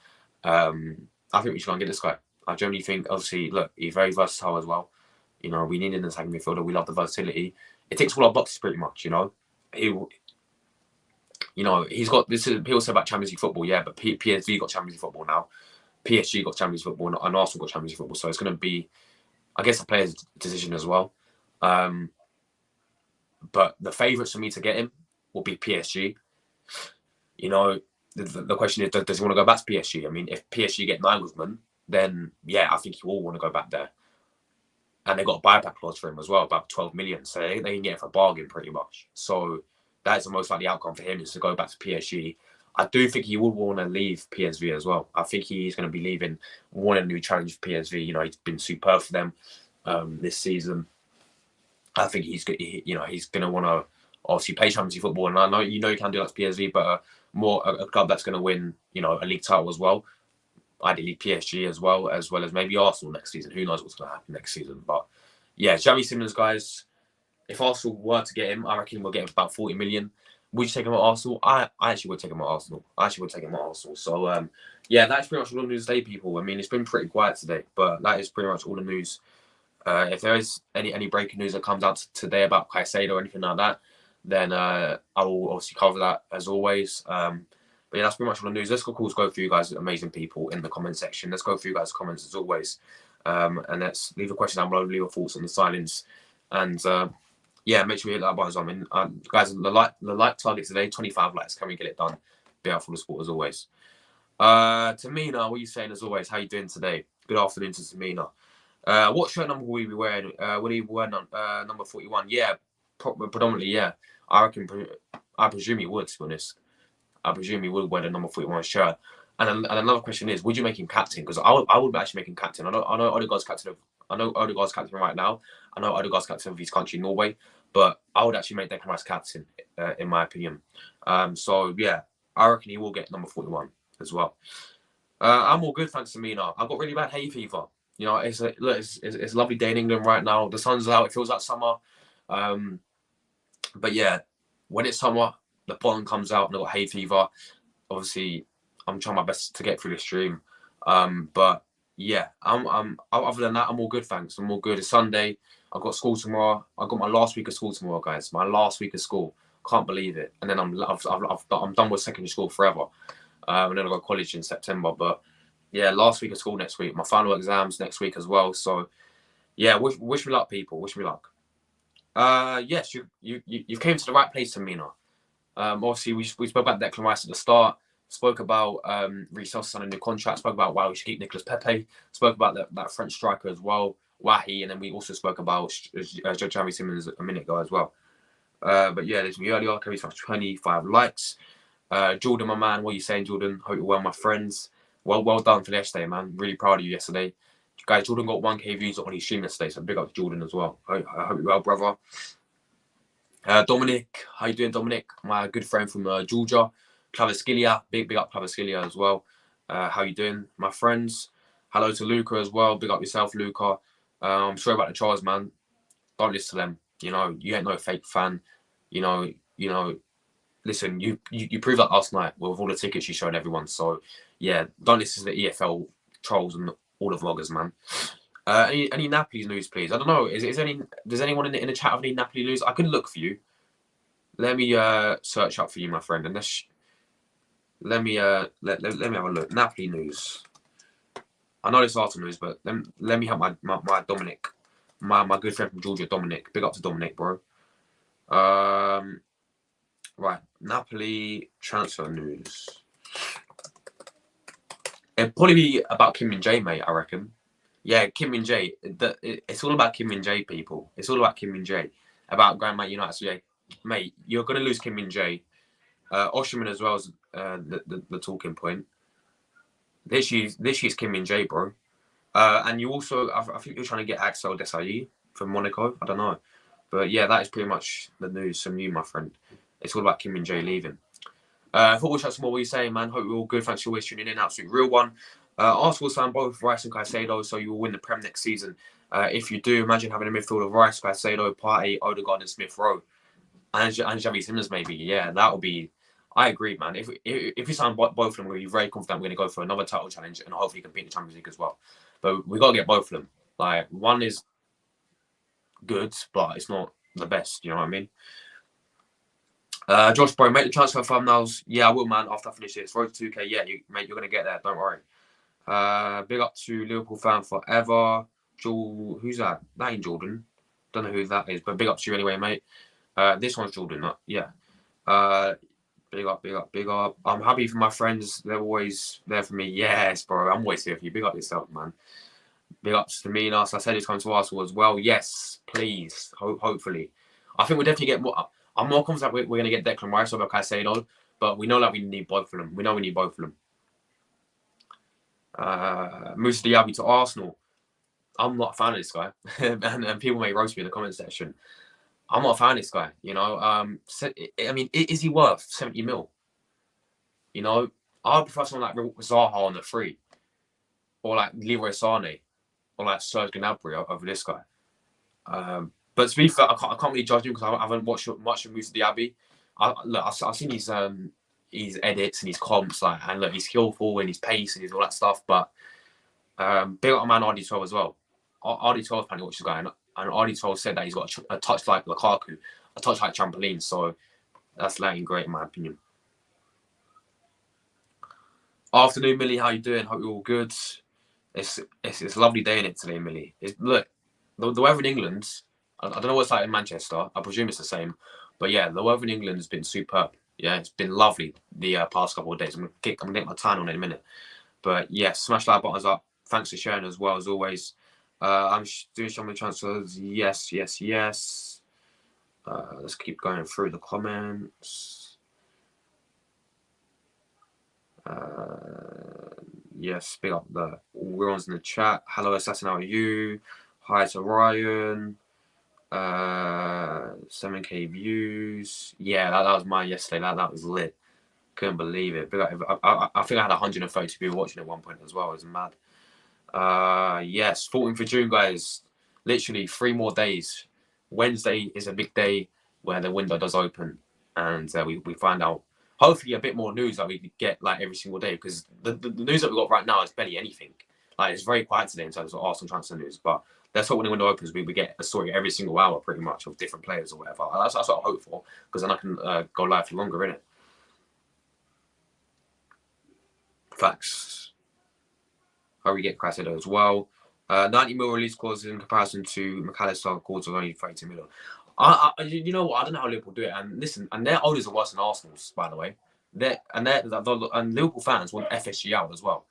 I think we should go and get this guy. I generally think, obviously, look, he's very versatile as well. We need an attacking midfielder. We love the versatility. It ticks all our boxes pretty much, he's got this. People say about Champions League football, yeah, but PSV got Champions League football now. PSG got Champions League football, and Arsenal got Champions League football. So it's going to be, I guess, a player's decision as well. But the favourites for me to get him will be PSG. The question is, does he want to go back to PSG? I mean, if PSG get Nagelsmann, then yeah, I think he will want to go back there. And they got a buyback clause for him as well, about 12 million. So they can get it for a bargain pretty much. So that's the most likely outcome for him, is to go back to PSG. I do think he would want to leave PSV as well. I think he's going to be leaving, wanting a new challenge for PSV. He's been superb for them this season. I think he's going to want to obviously play Champions League football. And I know you can do that to PSV, but a club that's going to win, a league title as well. Ideally PSG as well as maybe Arsenal next season. Who knows what's going to happen next season? But yeah, Xavi Simons, guys. If Arsenal were to get him, I reckon we'll get him about 40 million. Would you take him at Arsenal? I actually would take him at Arsenal. So, yeah, that's pretty much all the news today, people. I mean, it's been pretty quiet today, but that is pretty much all the news. If there is any breaking news that comes out today about Caicedo or anything like that, then I will obviously cover that as always. But yeah, that's pretty much all the news. Let's go through you guys, amazing people, in the comment section. Let's go through you guys' comments as always. And let's leave a question down below, leave your thoughts on the silence. And yeah, make sure you hit that button. I mean, guys, the like target today, 25 likes. Can we get it done? Be out for the sport as always. Tamina, what are you saying as always? How are you doing today? Good afternoon to Tamina. What shirt number will you be wearing? Will you wear number 41? Yeah, predominantly, yeah. I presume you would, to be honest. I presume he would wear the number 41 shirt. And another question is, would you make him captain? Because I would actually make him captain. I know Odegaard's captain. I know Odegaard's captain right now. I know Odegaard's captain of his country, Norway. But I would actually make Declan Rice captain, in my opinion. So yeah, I reckon he will get number 41 as well. I'm all good, thanks to Mina. I've got really bad hay fever. It's a lovely day in England right now. The sun's out. It feels like summer. But yeah, when it's summer, the pollen comes out and I've got hay fever. Obviously, I'm trying my best to get through this stream. But yeah, I'm other than that, I'm all good, thanks. I'm all good. It's Sunday. I've got school tomorrow. I've got my last week of school tomorrow, guys. My last week of school. Can't believe it. And then I'm done with secondary school forever. And then I've got college in September. But yeah, last week of school next week. My final exams next week as well. So yeah, wish me luck, people. Wish me luck. Yes, you've came to the right place, Tamina. Obviously, we spoke about Declan Rice at the start. Spoke about Reiss Nelson signing a new contract. Spoke about why we should keep Nicolas Pepe. Spoke about that French striker as well, Wahi, and then we also spoke about Xavi Simons a minute ago as well. But yeah, there's me earlier. Carries 25 likes. Jordan, my man, what are you saying, Jordan? Hope you're well, my friends. Well done for yesterday, man. Really proud of you yesterday. Guys, Jordan got 1K views on his stream yesterday, so big up to Jordan as well. I hope you're well, brother. Dominic, how you doing, Dominic? My good friend from Georgia. Claviscilia, big up Claviscilia as well. How you doing, my friends? Hello to Luca as well. Big up yourself, Luca. I'm sorry about the Charles, man. Don't listen to them. You know, you ain't no fake fan. You know. Listen, you proved that last night with all the tickets you showed everyone. So yeah, don't listen to the EFL trolls and all the vloggers, man. Any Napoli news, please? I don't know. Does anyone in the chat have any Napoli news? I can look for you. Let me search up for you, my friend, and let me have a look. Napoli news. I know it's Arsenal news, but let me have my Dominic, my good friend from Georgia, Dominic. Big up to Dominic, bro. Right, Napoli transfer news. It'd probably be about Kim Min-jae, mate. I reckon. Yeah, Kim Min-jae. It's all about Kim Min-jae, people. It's all about Kim Min-jae. About Grandma United. So yeah, mate, you're gonna lose Kim Min-jae. Osherman as well as the talking point. This year's Kim Min-jae, bro. And you also, I think you're trying to get Axel Desailly from Monaco. I don't know, but yeah, that is pretty much the news from you, my friend. It's all about Kim Min-jae leaving. Football Chat, what are you saying, man? Hope you're all good. Thanks for always tuning in. Absolute real one. Arsenal signed both Rice and Caicedo, so you will win the Prem next season. If you do, imagine having a midfield of Rice, Caicedo, Partey, Odegaard, and Smith Rowe, and Xavi Simons, maybe. Yeah, that would be. I agree, man. If we sign both of them, we're very confident we're going to go for another title challenge and hopefully compete in the Champions League as well. But we got to get both of them. Like, one is good, but it's not the best. You know what I mean? Josh, bro, make the transfer thumbnails. Yeah, I will, man. After I finish this, road to 2K. Yeah, mate, you're gonna get there. Don't worry. Big up to Liverpool fan forever. Who's that? That ain't Jordan. Don't know who that is, but big up to you anyway, mate. This one's Jordan. Yeah. Big up. I'm happy for my friends. They're always there for me. Yes, bro. I'm always here for you. Big up yourself, man. Big ups to me. I said he's coming to Arsenal as well. Yes, please. Hopefully. I think we'll definitely get more. I'm more confident we're going to get Declan Rice over Caicedo, but we know that we need both of them. We know we need both of them. Moussa Diaby to Arsenal. I'm not a fan of this guy, and people may roast me in the comment section. I'm not a fan of this guy. You know, I mean, is he worth 70 mil? You know, I would prefer someone like Zaha on the free, or like Leroy Sané, or like Serge Gnabry over this guy. But to be fair, I can't really judge him because I haven't watched much of Moussa Diaby. I've seen his edits and his comps, like, and look, he's skillful and his pace and his all that stuff. But big up man RD12 as well. RD12 apparently watches the guy, and RD12 said that he's got a touch like Lukaku, a touch like trampoline. So that's looking great in my opinion. Afternoon, Millie. How you doing? Hope you're all good. It's a lovely day in it today, Millie. Look, the weather in England. I don't know what it's like in Manchester. I presume it's the same. But yeah, the weather in England has been superb. Yeah, it's been lovely the past couple of days. I'm going to get my tan on in a minute. But yeah, smash that buttons up. Thanks for sharing as well, as always. I'm doing some transfers. Yes. Let's keep going through the comments. Yes, big up we're on in the chat. Hello, Assassin, how are you? Hi to Ryan. 7K views. Yeah, that was mine yesterday. That was lit. Couldn't believe it. I think I had 132 people watching at one point as well. It was mad. Yes, 14th of June, guys. Literally 3 more days. Wednesday is a big day where the window does open, and we find out hopefully a bit more news that we get like every single day, because the news that we got right now is barely anything. Like, it's very quiet today in terms of Arsenal transfer news, but Let's hope when the window opens, we get a story every single hour, pretty much, of different players or whatever. That's what I hope for, because then I can go live for longer, innit? Facts. How we get Caicedo as well. 90 mil release clause in comparison to McAllister clause of only 32 million. You know what? I don't know how Liverpool do it. And listen, and their owners are worse than Arsenal's, by the way. And Liverpool fans want FSG out as well,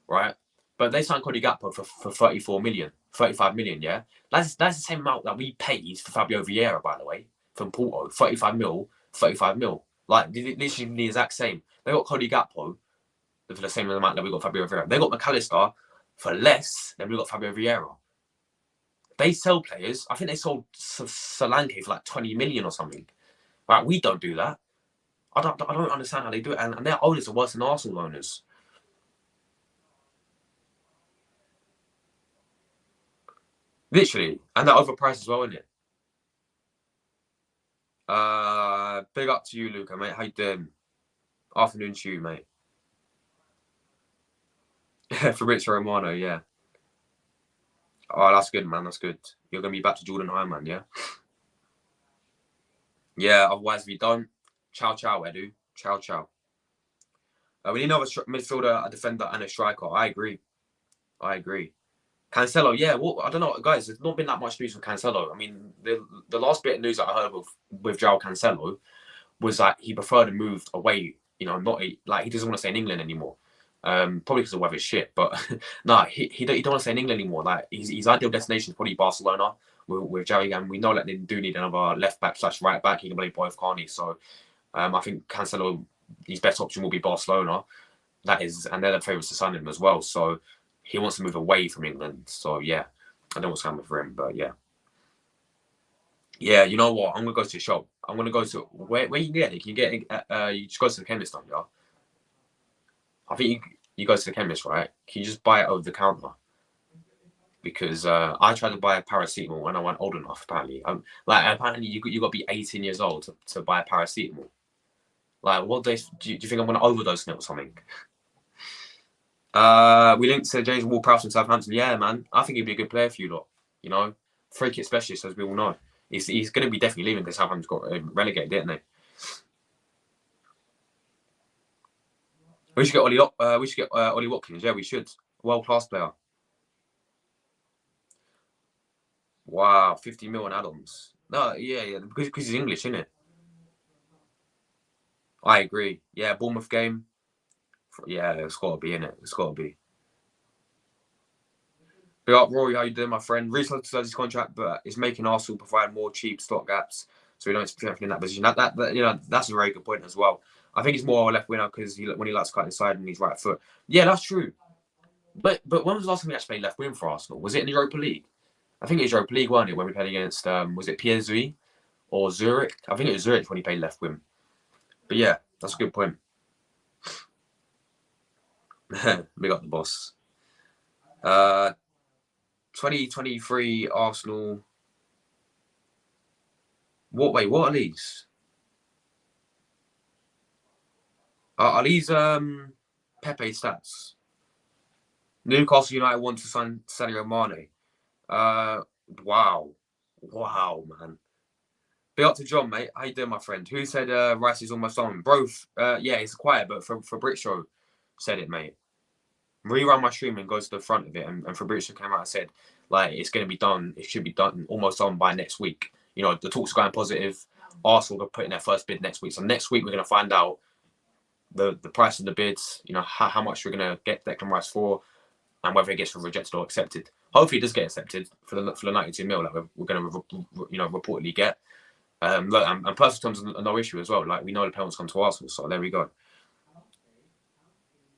right? But they signed Cody Gakpo for 34 million, 35 million, yeah? That's the same amount that we paid for Fabio Vieira, by the way, from Porto. 35 mil, 35 mil. Like, literally the exact same. They got Cody Gakpo for the same amount that we got Fabio Vieira. They got McAllister for less than we got Fabio Vieira. They sell players. I think they sold Solanke for like 20 million or something. Right? We don't do that. I don't understand how they do it. And their owners are worse than Arsenal owners. Literally. And they're overpriced as well, isn't it? Big up to you, Luca, mate. How you doing? Afternoon to you, mate. Fabrizio Romano, yeah. Oh, that's good, man. That's good. You're going to be back to Jordan High, man, yeah? Yeah, otherwise we don't. Ciao, ciao, Edu. Ciao, ciao. We need another midfielder, a defender, and a striker. I agree. Cancelo, yeah. Well, I don't know, guys. There's not been that much news from Cancelo. I mean, the last bit of news that I heard with João Cancelo was that he preferred to move away. You know, not like he doesn't want to stay in England anymore. Probably because the weather's shit. But no, he don't want to stay in England anymore. Like his ideal destination is probably Barcelona with Xavi, and we know that they do need another left back / right back. He can play both, can't he? So I think Cancelo, his best option will be Barcelona. That is, and they're the favourites to sign him as well. So he wants to move away from England. So yeah, I don't know what's coming for him, but yeah. Yeah, you know what? I'm gonna go to the shop. I'm gonna go to where you can get it. Can you get it? You just go to the chemist, don't you? I think you go to the chemist, right? Can you just buy it over the counter? Because I tried to buy a paracetamol when I wasn't old enough. Apparently, apparently you got to be 18 years old to buy a paracetamol. Like, what days do you think I'm gonna overdose on it or something? We linked to James Ward-Prowse from Southampton. Yeah, man, I think he'd be a good player for you lot. You know, free kick specialist, as we all know. He's going to be definitely leaving because Southampton got relegated, didn't they? We should get Ollie Watkins. Yeah, we should. World-class player. Wow, 50 mil on add-ons. No, yeah, because he's English, isn't it? I agree. Yeah, Bournemouth game. Yeah, it's got to be, innit? It's got to be. Big up, Rory. How you doing, my friend? Reiss Nelson his contract, but it's making Arsenal provide more cheap stock gaps, so we don't expect in that position. That you know, that's a very good point as well. I think he's more of a left winger because when he likes to cut inside and his right foot. Yeah, that's true. But when was the last time we actually played left wing for Arsenal? Was it in the Europa League? I think it was Europa League, wasn't it, when we played against was it PSV or Zurich? I think it was Zurich when he played left wing. But yeah, that's a good point. Big up the boss. 2023 Arsenal. What are these? Are these Pepe stats? Newcastle United want to sign Sadio Mane. Wow, man. Big up to John, mate. How you doing, my friend? Who said Rice is almost on? Bro, yeah, it's quiet, but Fabrizio said it, mate. Rerun my stream and go to the front of it, and Fabrizio came out and said, like, it's going to be done. It should be done almost on by next week. You know, the talks are going positive. Arsenal are putting their first bid next week. So next week we're going to find out the price of the bids. You know, how much we're going to get Declan Rice for, and whether it gets rejected or accepted. Hopefully, it does get accepted for the 92 mil that we're going to reportedly get. Look, and personal terms are no issue as well. Like, we know the penalties come to Arsenal, so there we go.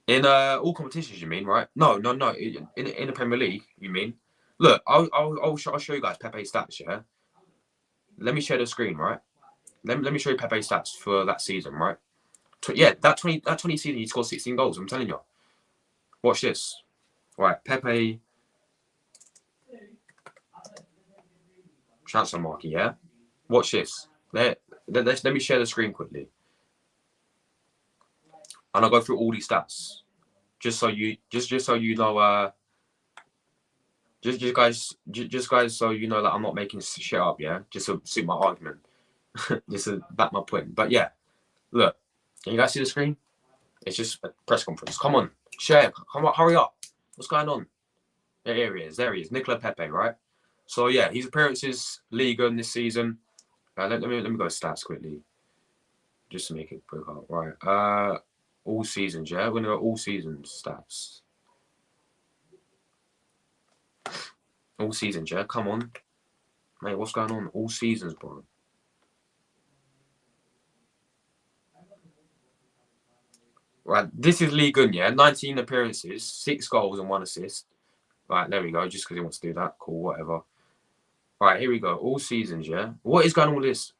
In all competitions, you mean, right? No. In the Premier League, you mean? Look, I'll show you guys Pepe's stats. Yeah. Let me share the screen, right? Let me show you Pepe's stats for that season, right? Yeah, that 20 season, he scored 16 goals. I'm telling you. Watch this. Right, Pepe. Transfer market, yeah. Watch this. Let me share the screen quickly, and I'll go through all these stats, just so you know. just guys, so you know that I'm not making shit up, yeah? Just to suit my argument. Just to back my point. But yeah, look, can you guys see the screen? It's just a press conference. Come on, share. Come on, hurry up. What's going on? There he is. There he is. Nicolas Pepe, right? So yeah, his appearances, Liga in this season. Let me go stats quickly, just to make it quick up. Right. All seasons, yeah. We're gonna go all seasons stats. All seasons, yeah. Come on, mate. What's going on? All seasons, bro. Right. This is Ligue 1, yeah. 19 appearances, 6 goals and 1 assist. Right. There we go. Just because he wants to do that. Cool. Whatever. Right. Here we go. All seasons, yeah. What is going on with this?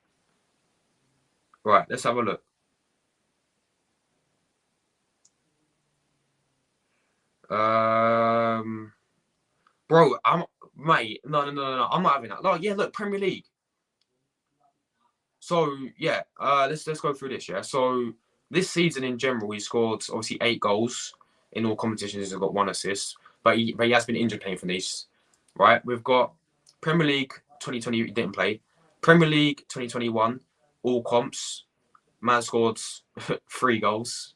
Right. Let's have a look. Bro, mate. No. I'm not having that. No, yeah. Look, Premier League. So yeah, let's go through this. Yeah. So this season in general, he scored obviously 8 goals in all competitions. He's got 1 assist, but he has been injured playing for Nice. Right. We've got Premier League 2020. He didn't play. Premier League 2021, all comps. Man scored 3 goals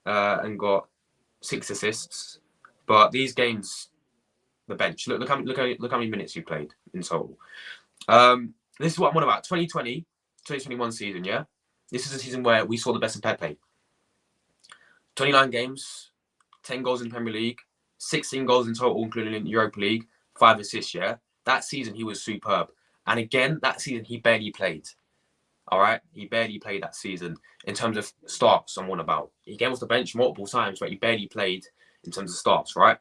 and got 6 assists. But these games, the bench. Look how many minutes you played in total. This is what I'm on about. 2020, 2021 season, yeah? This is a season where we saw the best in Pepe. 29 games, 10 goals in Premier League, 16 goals in total, including in Europa League, 5 assists, yeah? That season, he was superb. And again, that season, he barely played. All right? He barely played that season in terms of starts, I'm on about. He came off the bench multiple times, but he barely played in terms of starts, right?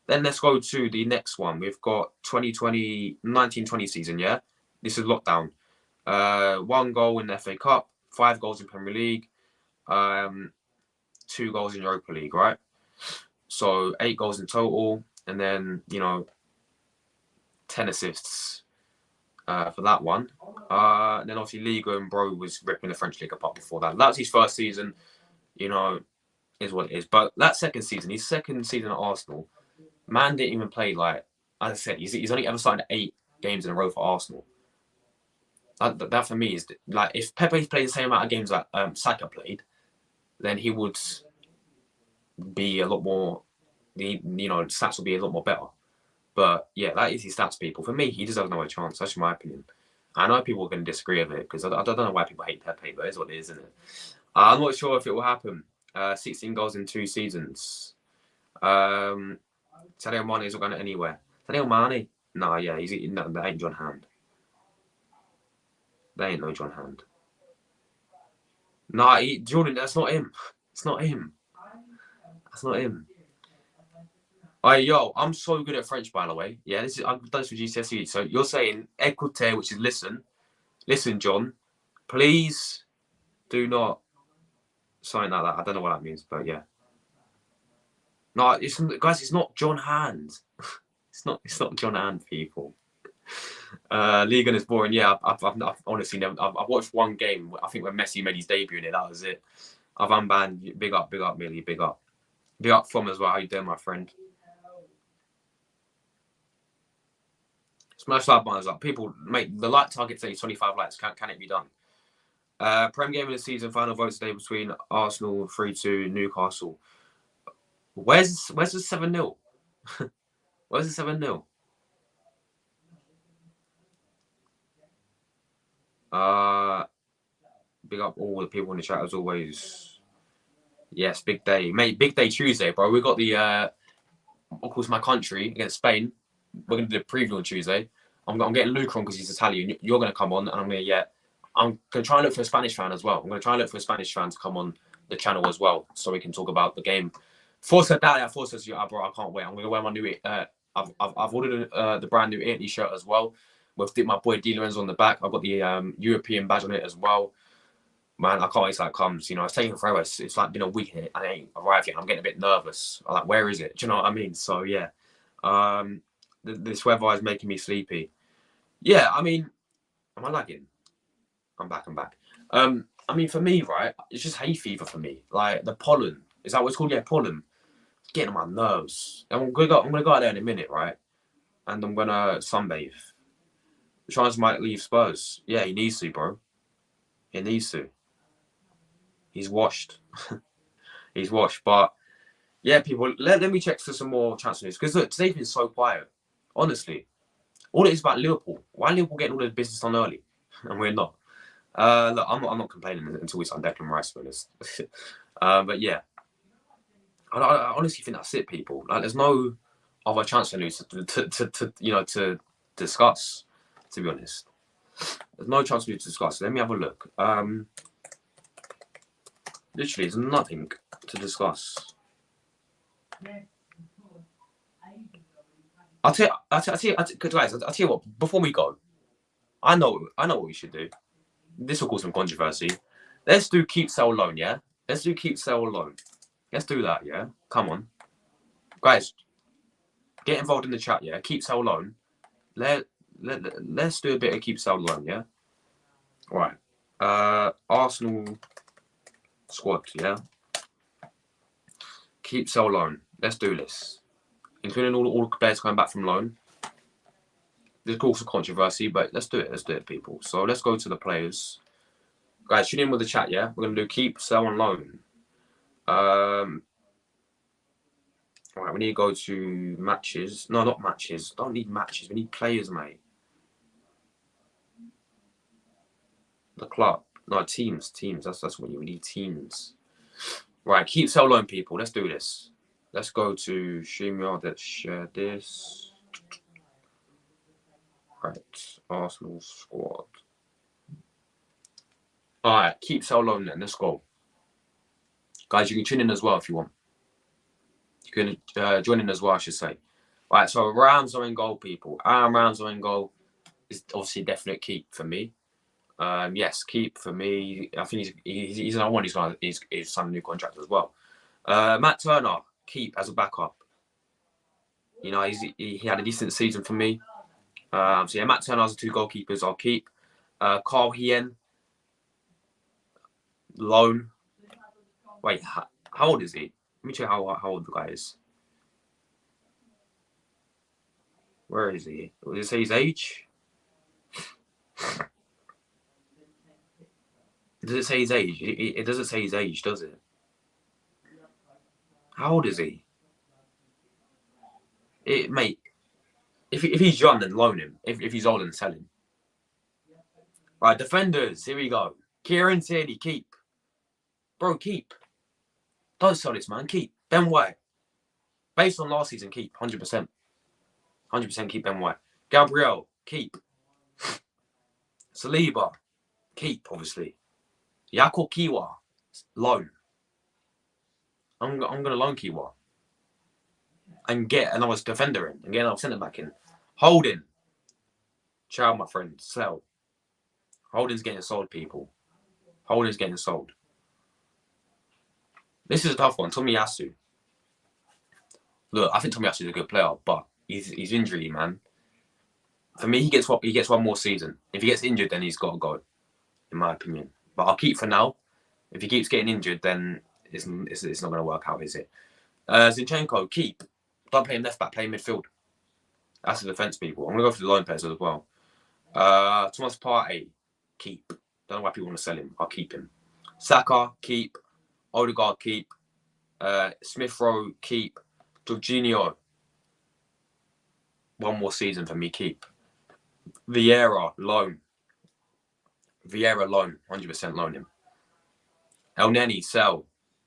Then let's go to the next one. We've got 1920 season, yeah? This is lockdown. 1 goal in the FA Cup, 5 goals in Premier League, 2 goals in Europa League, right? So 8 goals in total, and then 10 assists for that one. And then obviously Liga and Bro was ripping the French League apart before that. That was his first season, is what it is. But that second season, his second season at Arsenal, man didn't even play as I said, he's only ever started 8 games in a row for Arsenal. That for me is if Pepe played the same amount of games that Saka played, then he would be a lot more. The stats will be a lot more better. But yeah, that is his stats, people. For me, he deserves no chance. That's my opinion. I know people are going to disagree with it because I don't know why people hate Pepe, but it's what it is, isn't it? I'm not sure if it will happen. 16 goals in 2 seasons. Sadio Mane isn't going anywhere. Sadio Mane? Nah, yeah, that ain't John Hand. That ain't no John Hand. Nah, Jordan, that's not him. It's not him. That's not him. Yo, I'm so good at French, by the way. Yeah, I've done this for GCSE. So you're saying écoutez, which is listen. Listen, John. Please do not something like that. I don't know what that means, but yeah. No, it's not John Hand. It's not John Hand, people. Liga is boring. Yeah, I've honestly never. I've watched 1 game. I think when Messi made his debut in it, that was it. I've unbanned. Big up, Millie. Big up from as well. How you doing, my friend? Smash like buttons up. People, mate, the like target today is 25 likes. Can it be done? Prem game of the season, final vote today between Arsenal 3-2 Newcastle. Where's the 7-0? Where's the 7-0? Big up all the people in the chat as always. Yes, big day. Mate, big day Tuesday, bro. We got the of course my country against Spain. We're gonna do the preview on Tuesday. I'm getting Luke on because he's Italian. You're gonna come on, and I'm gonna try and look for a Spanish fan as well. I'm gonna try and look for a Spanish fan to come on the channel as well, so we can talk about the game. Forza Dalia, Forza, bro, I can't wait. I'm gonna wear my new. I've ordered the brand new Italy shirt as well, with my boy Di Lorenzo on the back. I've got the European badge on it as well. Man, I can't wait till that comes. It's taking forever. It's like been a week and I ain't arrived yet. I'm getting a bit nervous. I'm like, where is it? Do you know what I mean? So yeah, this weather is making me sleepy. Yeah, I mean, am I lagging? I'm back. I mean, for me, right, it's just hay fever for me. Like the pollen. Is that what it's called? Yeah, pollen. It's getting on my nerves. I'm gonna go out there in a minute, right? and I'm gonna sunbathe. Chance might leave Spurs. Yeah, he needs to, bro. He needs to. He's washed. He's washed. But yeah, people, let me check for some more transfer news because look, today's been so quiet. Honestly, all it is about Liverpool. Why Liverpool getting all the business done early, and we're not? Look, I'm not complaining until we sign Declan Rice for this. But yeah, I honestly think that's it, people. Like, there's no other transfer news to discuss. To be honest, there's no transfer news to discuss. Let me have a look. Literally, there's nothing to discuss. I'll tell you what. Before we go, I know what we should do. This will cause some controversy. Let's do keep, sell, loan. Yeah, let's do keep, sell, loan. Let's do that. Yeah, come on, guys, get involved in the chat. Yeah, keep, sell, loan. Let's do a bit of keep, sell, loan. Yeah. All right. Arsenal squad. Yeah. Keep, sell, loan. Let's do this, including all the players coming back from loan. There's also controversy, but let's do it. Let's do it, people. So let's go to the players. Guys, tune in with the chat, yeah? We're going to do keep, sell, and loan. All right, we need to go to matches. No, not matches. Don't need matches. We need players, mate. The club. No, teams. That's what we need, teams. Right, keep, sell, loan, people. Let's do this. Let's go to StreamYard. Let's share this. Right, Arsenal squad. All right, keep, sell, loan then. Let's go. Guys, you can tune in as well if you want. You can join in as well, I should say. All right, so Rams are in goal, people. Rams are in goal is obviously a definite keep for me. Yes, keep for me. I think he's another one. He's signed a new contract as well. Matt Turner, keep as a backup. You know, he had a decent season for me. So yeah, Matt Turner has the 2 goalkeepers. I'll keep. Carl Hien, loan. Wait, how old is he? Let me check how old the guy is. Where is he? Does it say his age? Does it say his age? It doesn't say his age, does it? How old is he? Mate, if he's young, then loan him. If he's old, then sell him. Right, defenders. Here we go. Kieran Tierney, keep. Bro, keep. Don't sell this, man. Keep. Ben White. Based on last season, keep. 100%. 100% keep Ben White. Gabriel, keep. Saliba, keep, obviously. Yako Kiwa, loan. I'm going to loan Kiwa. And get another defender in. And get another centre back in. Holding. Ciao, my friend. Sell. Holding's getting sold, people. Holding's getting sold. This is a tough one. Tomiyasu. Look, I think Tomiyasu is a good player, but he's injury, man. For me, he gets one more season. If he gets injured, then he's got to go, in my opinion. But I'll keep for now. If he keeps getting injured, then it's not going to work out, is it? Zinchenko, keep. Don't play him left back, play him midfield. That's the defence, people. I'm going to go for the loan players as well. Thomas Partey, keep. Don't know why people want to sell him. I'll keep him. Saka, keep. Odegaard, keep. Smith Rowe, keep. Jorginho, one more season for me, keep. Vieira, loan. Vieira, loan. 100% loan him. El Neni, sell.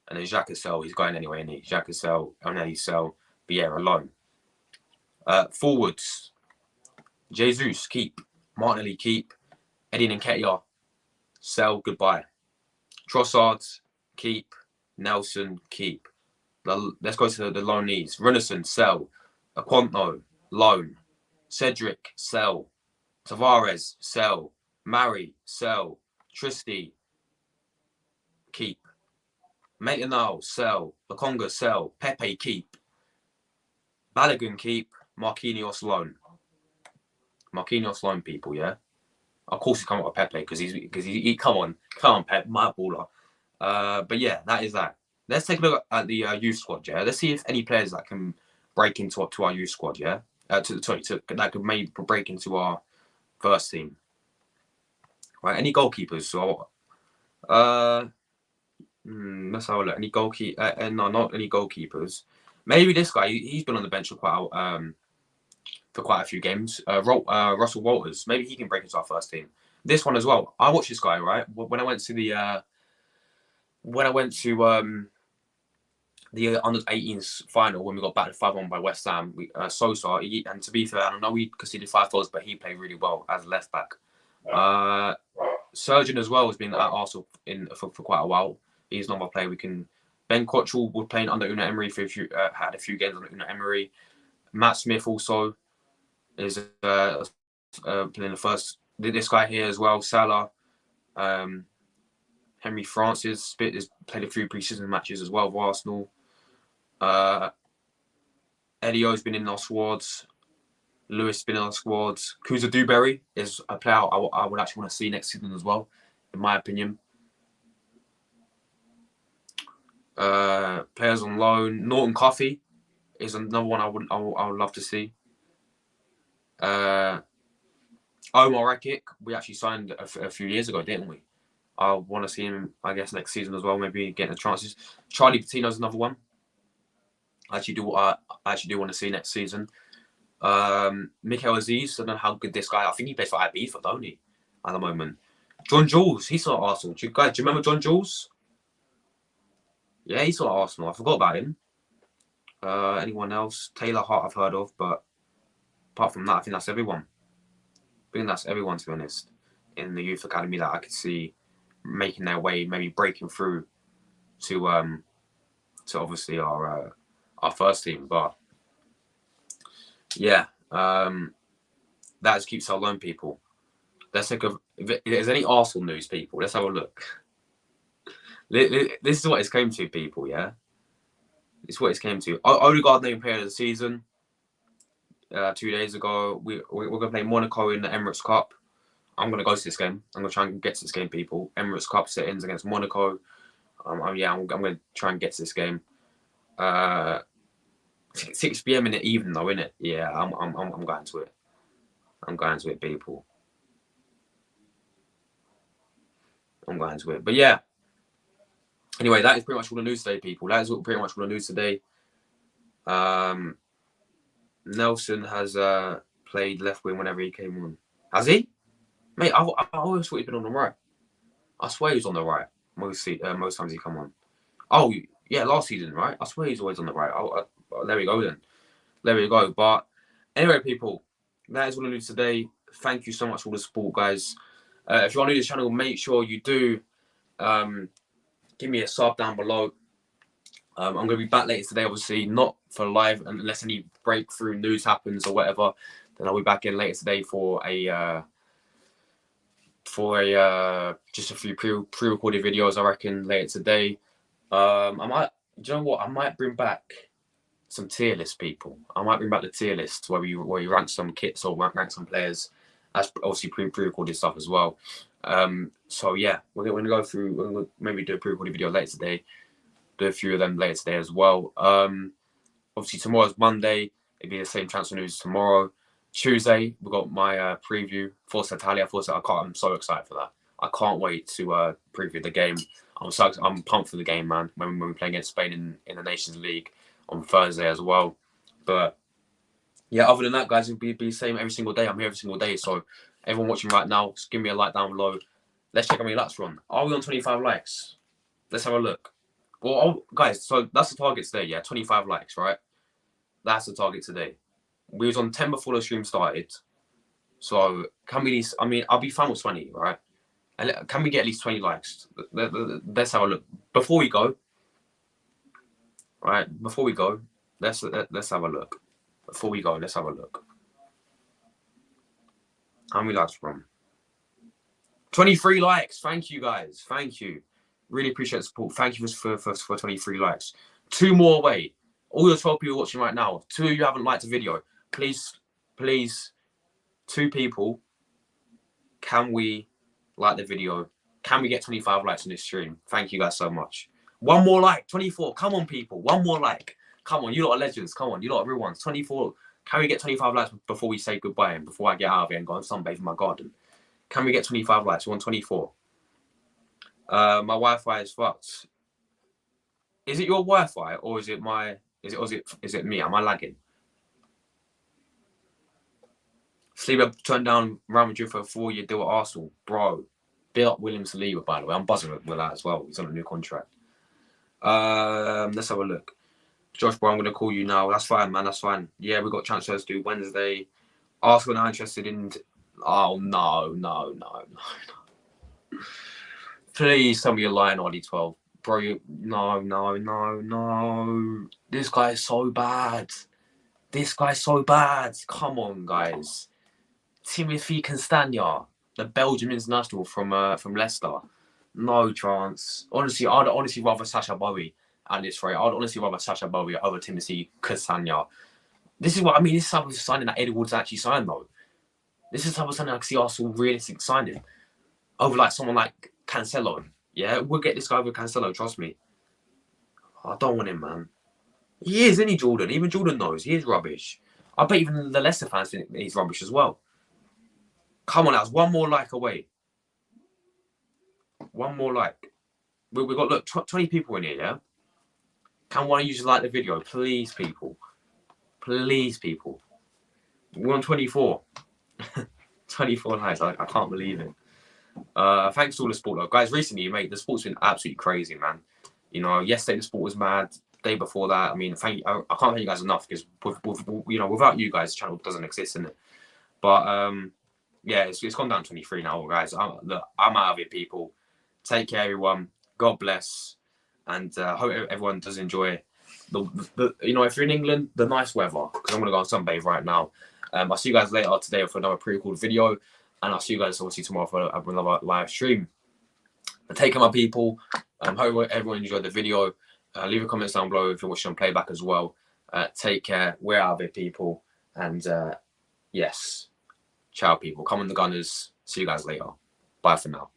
And then Xhaka, sell. He's going anyway, isn't he? Xhaka, sell. El Neni, sell. Vieira, loan. Forwards. Jesus, keep. Martinelli, keep. Eddie Nketiah, sell. Goodbye. Trossard, keep. Nelson, keep. Let's go to the loanees. Runnison, sell. Aquanto, loan. Cedric, sell. Tavares, sell. Mari, sell. Tristy, keep. Maitland, sell. Lokonga, sell. Pepe, keep. Balogun, keep. Marquinhos, loan. Marquinhos, loan, people, yeah? Of course he's coming up with Pepe because he come on, Pep, my baller. But yeah, that is that. Let's take a look at the youth squad, yeah? Let's see if any players that can break into our youth squad, yeah? that could maybe break into our first team. Right? Any goalkeepers? So, let's have a look. Any goalkeeper? No, not any goalkeepers. Maybe this guy. He's been on the bench for quite a few games. Russell Walters. Maybe he can break into our first team. This one as well. I watched this guy, right? When I went to the under-18s final, when we got battered 5-1 by West Ham, Sosa, and to be fair, I know we conceded 5 goals, but he played really well as left back. Surgeon as well has been at Arsenal for quite a while. He's not a player we can. Ben Cottrell was playing under Unai Emery had a few games under Unai Emery. Matt Smith also is playing the first. This guy here as well, Salah. Henry Francis has played a few pre-season matches as well for Arsenal. Elio's been in our squads. Lewis has been in our squads. Kuza Dewberry is a player I would actually want to see next season as well, in my opinion. Players on loan. Norton Coffey is another one I would love to see. Omar Rekik, we actually signed a few years ago, didn't we? I want to see him, I guess, next season as well. Maybe getting the chances. Charlie Patino's another one. I actually do want to see next season. Mikel Aziz, I don't know how good this guy. I think he plays for Ibiza, don't he? At the moment. John Jules, he's still at Arsenal. Do you remember John Jules? Yeah, he's still at Arsenal. I forgot about him. Anyone else? Taylor Hart, I've heard of, but apart from that, I think that's everyone. To be honest, in the youth academy that I could see making their way, maybe breaking through to obviously our first team. But yeah, that just keeps our loan people. Let's think of if there's any Arsenal news, people. Let's have a look. This is what it's came to, people. Yeah, this is what it's came to. Odegaard named player of the season. 2 days ago, we're gonna play Monaco in the Emirates Cup. I'm gonna go to this game. I'm gonna try and get to this game, people. Emirates Cup sit-ins against Monaco. I'm gonna try and get to this game. 6 p.m. in the evening, though, innit? Yeah, I'm going to it. I'm going to it, people. I'm going to it. But yeah. Anyway, that is pretty much all the news today, people. That is pretty much all the news today. Nelson has played left wing whenever he came on. Has he? Mate, I always thought he'd been on the right. I swear he was on the right most times he come on. Oh, yeah, last season, right? I swear he's always on the right. There we go then. There we go. But anyway, people, that is all the news today. Thank you so much for all the support, guys. If you're new to this channel, make sure you do give me a sub down below. I'm going to be back later today, obviously, not for live, unless any breakthrough news happens or whatever. Then I'll be back in later today for just a few pre-recorded videos, I reckon, later today. Do you know what? I might bring back some tier list, people. I might bring back the tier list where you rank some kits or rank some players. That's obviously pre-recorded stuff as well. So yeah, we're going to go through. We're going to maybe do a pre-recorded video later today. Do a few of them later today as well. Obviously tomorrow's Monday. It'll be the same transfer news tomorrow. Tuesday we've got my preview Forza Italia. I'm so excited for that. I can't wait to preview the game. I'm pumped for the game, man. When we play against Spain in the Nations League on Thursday as well. But yeah, other than that, guys, it'll be the same every single day. I'm here every single day. So everyone watching right now, just give me a like down below. Let's check how many likes we're on. Are we on 25 likes? Let's have a look. Well, guys, so that's the target today, yeah? 25 likes, right? That's the target today. We was on 10 before the stream started. So can we, I'll be fine with 20, right? And can we get at least 20 likes? Let's have a look. Before we go, right? Before we go, let's have a look. Before we go, let's have a look. How many likes from? 23 likes. Thank you, guys. Thank you. Really appreciate the support. Thank you for 23 likes. 2 more away. All your 12 people watching right now, 2 of you haven't liked the video. Please, 2 people, can we like the video? Can we get 25 likes on this stream? Thank you guys so much. 1 more like, 24. Come on, people. 1 more like. Come on, you lot are legends. Come on, you lot are real ones. 24 Can we get 25 likes before we say goodbye and before I get out of here and go and sunbathe in my garden? Can we get 25 likes? We're on 24. My Wi-Fi is fucked. Is it your Wi-Fi or is it my? Is it me? Am I lagging? Saliba turned down Real Madrid for a 4-year deal at Arsenal, bro. Big up William Saliba, by the way. I'm buzzing with that as well. He's on a new contract. Let's have a look. Josh, bro, I'm going to call you now. That's fine, man. That's fine. Yeah, we got transfers due Wednesday. Arsenal are interested in. Oh no. Please tell me you're lying, Ollie 12. Bro, no. This guy is so bad. Come on, guys. Timothy Castagna, the Belgian international from Leicester. No chance. Honestly, I'd honestly rather Sacha Bowie at this rate. I'd honestly rather Sacha Bowie over Timothy Castagna. This is what I mean. This is the type of signing that Eddie Wood's actually signed, though. This is the type of signing I can see Arsenal realistic signing over like someone like Cancelo. Yeah, we'll get this guy over Cancelo. Trust me. I don't want him, man. He is, isn't he, Jordan? Even Jordan knows he is rubbish. I bet even the Leicester fans think he's rubbish as well. Come on, that's one more like away. One more like. We've got, look, 20 people in here, yeah? Can one of you just like the video? Please, people. Please, people. We're on 24. 24 likes. I can't believe it. Thanks to all the sport, though. Guys, recently, mate, the sport's been absolutely crazy, man. You know, yesterday the sport was mad. Day before that, I mean, thank you. I can't thank you guys enough because, without you guys, the channel doesn't exist, innit? But, yeah, it's gone down 23 now, guys. I'm out of it, people. Take care, everyone. God bless. And hope everyone does enjoy the if you're in England, the nice weather. Because I'm going to go on sunbathe right now. I'll see you guys later today for another pretty cool video. And I'll see you guys obviously tomorrow for another live stream. But take care, my people. Hope everyone enjoyed the video. Leave a comment down below if you're watching on playback as well. Take care. We're out of it, people. And yes. Ciao, people. Come on, the Gunners. See you guys later. Bye for now.